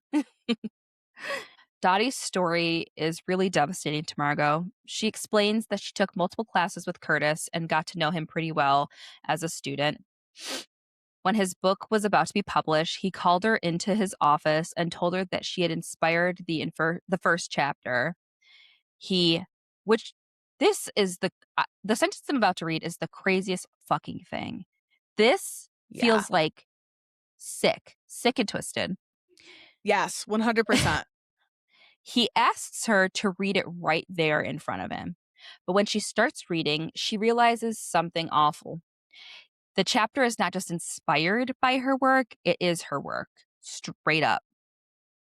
Dottie's story is really devastating to Margo. She explains that she took multiple classes with Curtis and got to know him pretty well as a student. When his book was about to be published, he called her into his office and told her that she had inspired the first chapter. He, which this is the sentence I'm about to read is the craziest fucking thing. This Yeah. feels like sick and twisted. Yes, 100%. He asks her to read it right there in front of him. But when she starts reading, she realizes something awful. The chapter is not just inspired by her work, it is her work, straight up.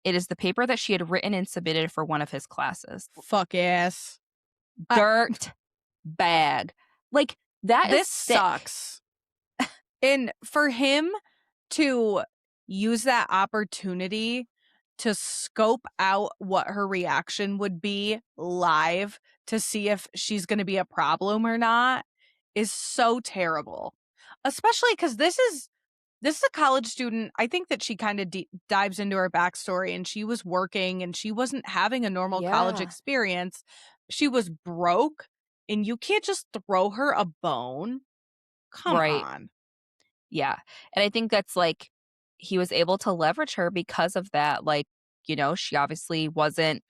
It is the paper that she had written and submitted for one of his classes. Fuck ass. Dirt bag. Like, that is This sick. sucks. And for him to use that opportunity to scope out what her reaction would be live to see if she's going to be a problem or not is so terrible. Especially because this is a college student. I think that she kind of dives into her backstory and she was working and she wasn't having a normal college Yeah. experience. She was broke and you can't just throw her a bone. Come Right. on. Yeah. And I think that's like, he was able to leverage her because of that. Like, you know, she obviously wasn't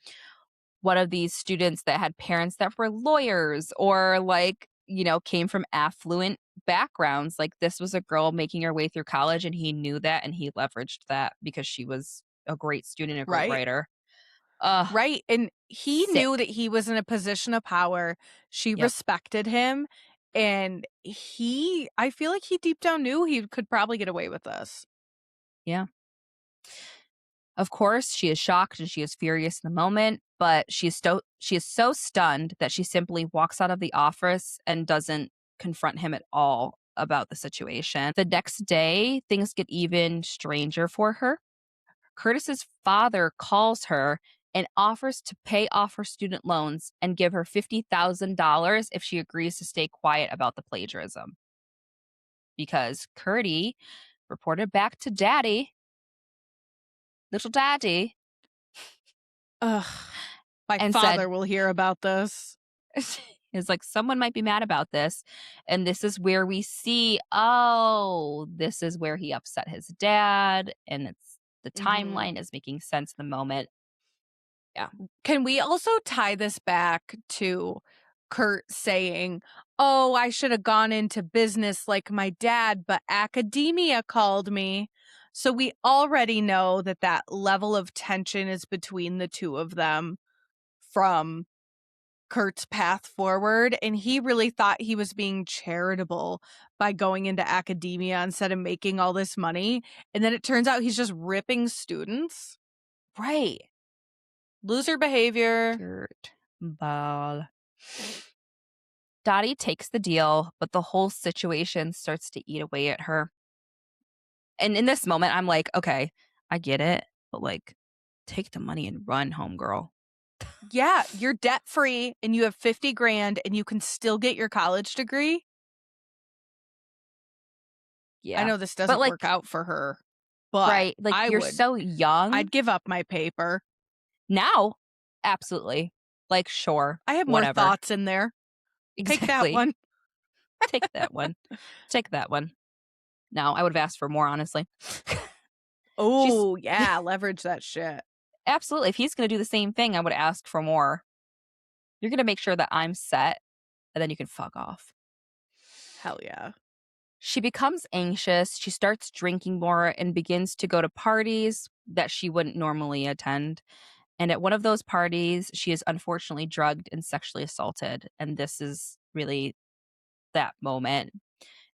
one of these students that had parents that were lawyers or like, you know, came from affluent backgrounds. Like, this was a girl making her way through college and he knew that and he leveraged that because she was a great student, a great Right? writer. Ugh, Right. And he sick. knew that he was in a position of power. She Yep. respected him. And I feel like he deep down knew he could probably get away with this. Yeah. Of course, she is shocked and she is furious in the moment, but she is so stunned that she simply walks out of the office and doesn't confront him at all about the situation. The next day, things get even stranger for her. Curtis's father calls her and offers to pay off her student loans and give her $50,000 if she agrees to stay quiet about the plagiarism. Because Curdy reported back to Daddy, little Daddy, Ugh. My and father said, will hear about this. is like, someone might be mad about this. And this is where we see, oh, this is where he upset his dad. And the timeline is making sense in the moment. Yeah. Can we also tie this back to Kurt saying, "Oh, I should have gone into business like my dad, but academia called me." So we already know that that level of tension is between the two of them from Kurt's path forward. And he really thought he was being charitable by going into academia instead of making all this money. And then it turns out he's just ripping students. Right. Loser behavior. Kurt Ball. Dottie takes the deal, but the whole situation starts to eat away at her. And in this moment, I'm like, okay, I get it, but like, take the money and run, homegirl. Yeah, you're debt free and you have 50 grand and you can still get your college degree. Yeah. I know this doesn't work out for her, but right. Like, you're so young. I'd give up my paper. Now, absolutely. Like, sure. I have whatever. more thoughts in there. Exactly. Take that one. Take that one. Take that one. No, I would have asked for more, honestly. Oh, yeah, leverage that shit. Absolutely. If he's going to do the same thing, I would ask for more. You're going to make sure that I'm set, and then you can fuck off. Hell yeah. She becomes anxious. She starts drinking more and begins to go to parties that she wouldn't normally attend. And at one of those parties, she is unfortunately drugged and sexually assaulted. And this is really that moment.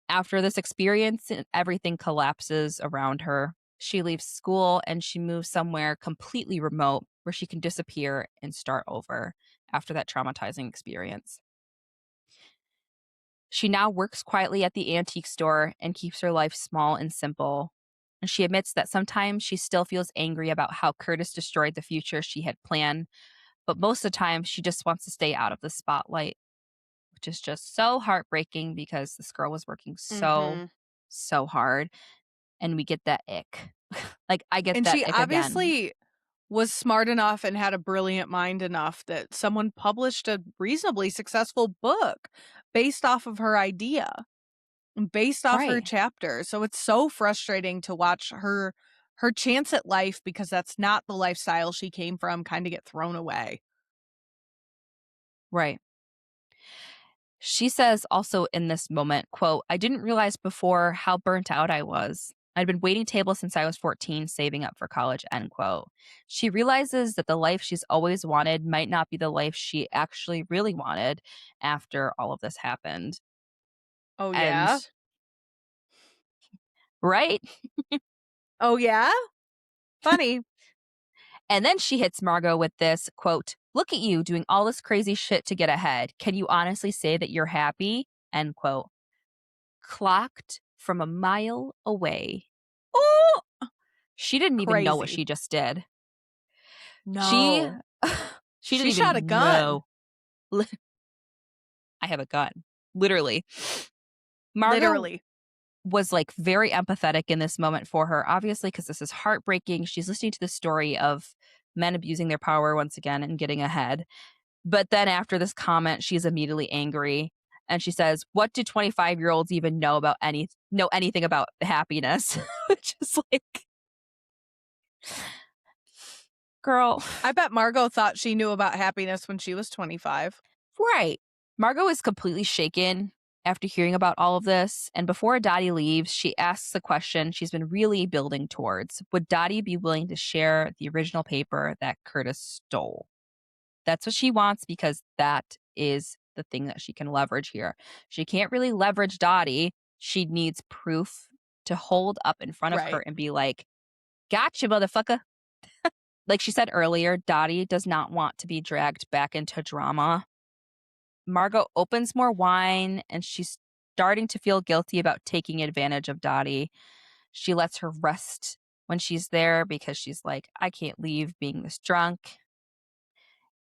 After this experience, everything collapses around her. She leaves school and she moves somewhere completely remote where she can disappear and start over after that traumatizing experience. She now works quietly at the antique store and keeps her life small and simple. And she admits that sometimes she still feels angry about how Curtis destroyed the future she had planned, but most of the time she just wants to stay out of the spotlight, which is just so heartbreaking because this girl was working so hard, and we get that ick. Like, I get and that she ick obviously again. was smart enough and had a brilliant mind enough that someone published a reasonably successful book based off of her idea, based off her Right. chapter. So it's so frustrating to watch her chance at life, because that's not the lifestyle she came from, kind of get thrown away. Right. She says also in this moment, quote, "I didn't realize before how burnt out I was. I'd been waiting tables since I was 14, saving up for college," end quote. She realizes that the life she's always wanted might not be the life she actually really wanted after all of this happened. Oh, And, yeah? right? Oh, yeah? Funny. And then she hits Margo with this, quote, "Look at you doing all this crazy shit to get ahead. Can you honestly say that you're happy?" End quote. Clocked from a mile away. Oh, She didn't even know what crazy. she just did. She No. she She didn't shot a even gun. know. I have a gun. Literally. Margo Literally. was like very empathetic in this moment for her, obviously, because this is heartbreaking. She's listening to the story of men abusing their power once again and getting ahead. But then after this comment, she's immediately angry. And she says, "What do 25-year-olds even know anything about happiness?" Which is like, girl. I bet Margo thought she knew about happiness when she was 25. Right. Margo is completely shaken after hearing about all of this. And before Dottie leaves, she asks the question she's been really building towards. Would Dottie be willing to share the original paper that Curtis stole? That's what she wants, because that is the thing that she can leverage here. She can't really leverage Dottie. She needs proof to hold up in front of her Right. and be like, gotcha, motherfucker. Like she said earlier, Dottie does not want to be dragged back into drama. Margo opens more wine and she's starting to feel guilty about taking advantage of Dottie. She lets her rest when she's there because she's like, I can't leave being this drunk.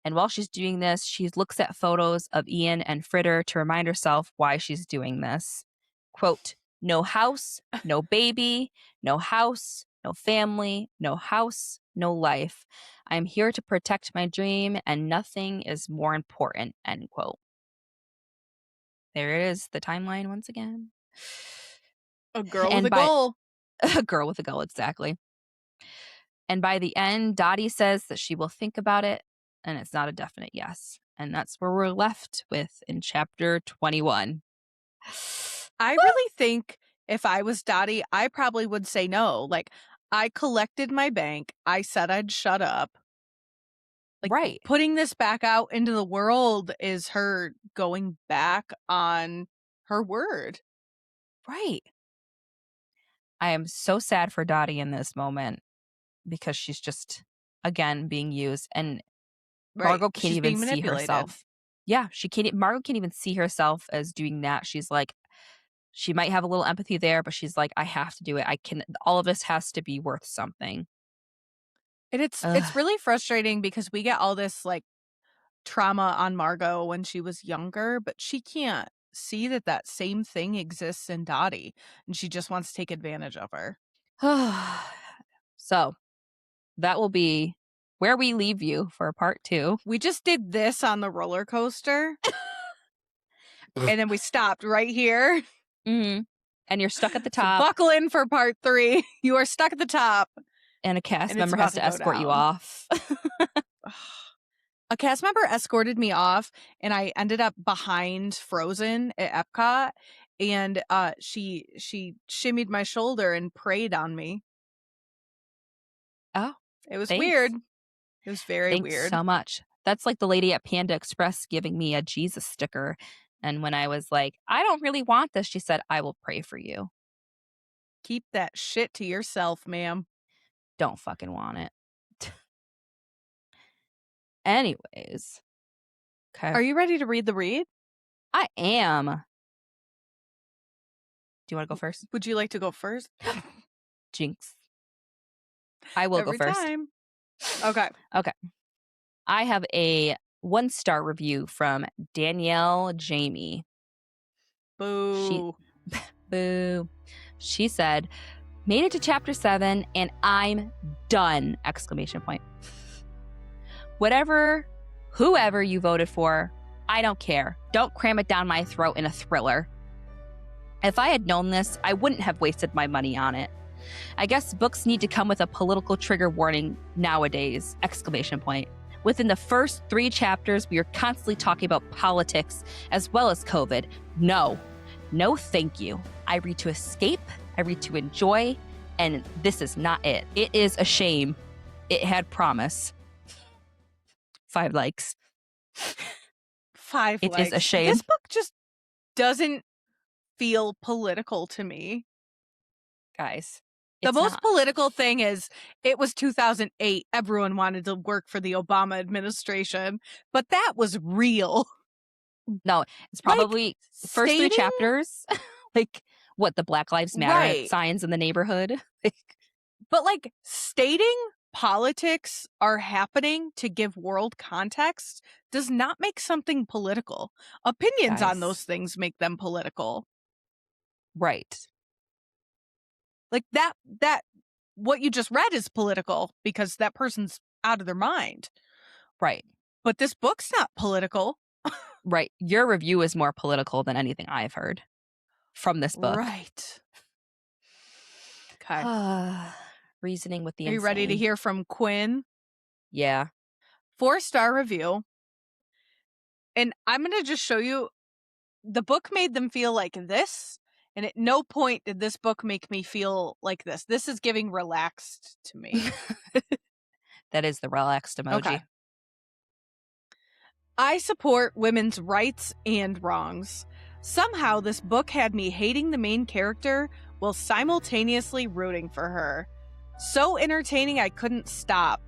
And while she's doing this, she looks at photos of Ian and Fritter to remind herself why she's doing this. Quote, no house, no baby, no house, no family, no house, no life. I'm here to protect my dream and nothing is more important, end quote. There it is, the timeline once again. A girl with And a by goal. a girl with a goal, exactly. And by the end, Dottie says that she will think about it, and it's not a definite yes. And that's where we're left with in chapter 21. I really think if I was Dottie, I probably would say no. Like, I collected my bank. I said I'd shut up. Like, Right, putting this back out into the world is her going back on her word. right. I am so sad for Dottie in this moment because she's just, again, being used. And Right. Margo can't She's even being see manipulated. herself. Yeah, Margo can't even see herself as doing that. She's like, she might have a little empathy there, but she's like, I have to do it. All of this has to be worth something. And it's Ugh. really frustrating because we get all this like trauma on Margo when she was younger, but she can't see that that same thing exists in Dottie, and she just wants to take advantage of her. So that will be where we leave you for part 2. We just did this on the roller coaster, and then we stopped right here. Mm-hmm. And you're stuck at the So top, buckle in for part 3. You are stuck at the top, and a cast and it's member about has to to go escort you down. off. A cast member escorted me off, and I ended up behind Frozen at Epcot, and she shimmied my shoulder and prayed on me. Oh, It was thanks. weird. It was very Thanks weird. so much. That's like the lady at Panda Express giving me a Jesus sticker. And when I was like, I don't really want this, she said, I will pray for you. Keep that shit to yourself, ma'am. Don't fucking want it. Anyways. Okay. Are you ready to read the read? I am. Do you want to go first? Would you like to go first? Jinx. I will Every go first. time. Okay. Okay. I have a 1-star review from Danielle Jamie. Boo. Boo. She said, made it to chapter 7 and I'm done! Exclamation point. Whoever you voted for, I don't care. Don't cram it down my throat in a thriller. If I had known this, I wouldn't have wasted my money on it. I guess books need to come with a political trigger warning nowadays! Exclamation point. Within the first 3 chapters, we are constantly talking about politics as well as COVID. No, thank you. I read to escape, I read to enjoy, and this is not it. It is a shame. It had promise. 5 likes. 5 It likes. is a shame. This book just doesn't feel political to me. Guys, The most not. political thing is it was 2008. Everyone wanted to work for the Obama administration, but that was real. No, it's probably the first 3 chapters. Like, what, the Black Lives Matter signs in the neighborhood? But like stating politics are happening to give world context does not make something political. Opinions on those things make them political. Right. Like that what you just read is political because that person's out of their mind. Right. But this book's not political. Right. Your review is more political than anything I've heard from this book. Right. Okay. Reasoning with the Are you ready to hear from Quinn? Yeah. 4-star review. And I'm going to just show you the book made them feel like this. And at no point did this book make me feel like this. This is giving relaxed to me. That is the relaxed emoji. I support women's rights and wrongs. Somehow, this book had me hating the main character while simultaneously rooting for her. So entertaining, I couldn't stop.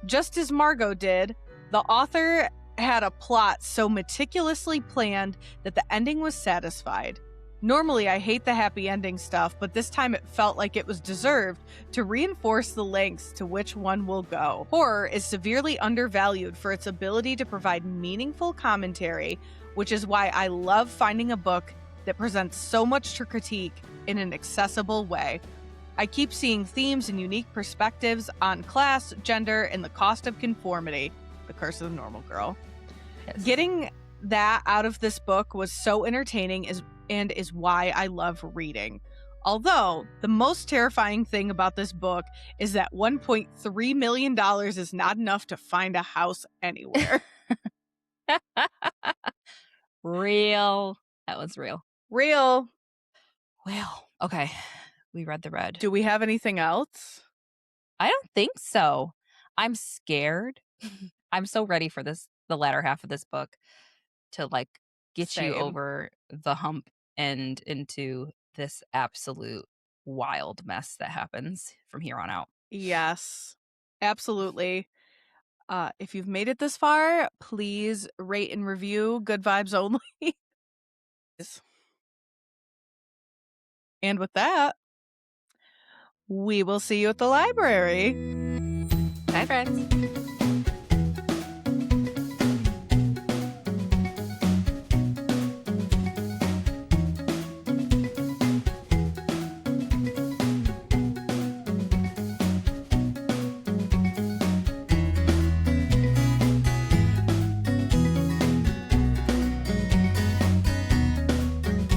Just as Margo did, the author had a plot so meticulously planned that the ending was satisfied. Normally, I hate the happy ending stuff, but this time it felt like it was deserved to reinforce the lengths to which one will go. Horror is severely undervalued for its ability to provide meaningful commentary, which is why I love finding a book that presents so much to critique in an accessible way. I keep seeing themes and unique perspectives on class, gender, and the cost of conformity. The Curse of the Normal Girl. Yes. Getting that out of this book was so entertaining and is why I love reading. Although, the most terrifying thing about this book is that $1.3 million is not enough to find a house anywhere. Real. That was real. Real. Well, okay. We read the red. Do we have anything else? I don't think so. I'm scared. I'm so ready for this, the latter half of this book, to like get you Same. over the hump and into this absolute wild mess that happens from here on out. Yes, absolutely. If you've made it this far, please rate and review. Good vibes only. And with that, we will see you at the library. Bye, friends.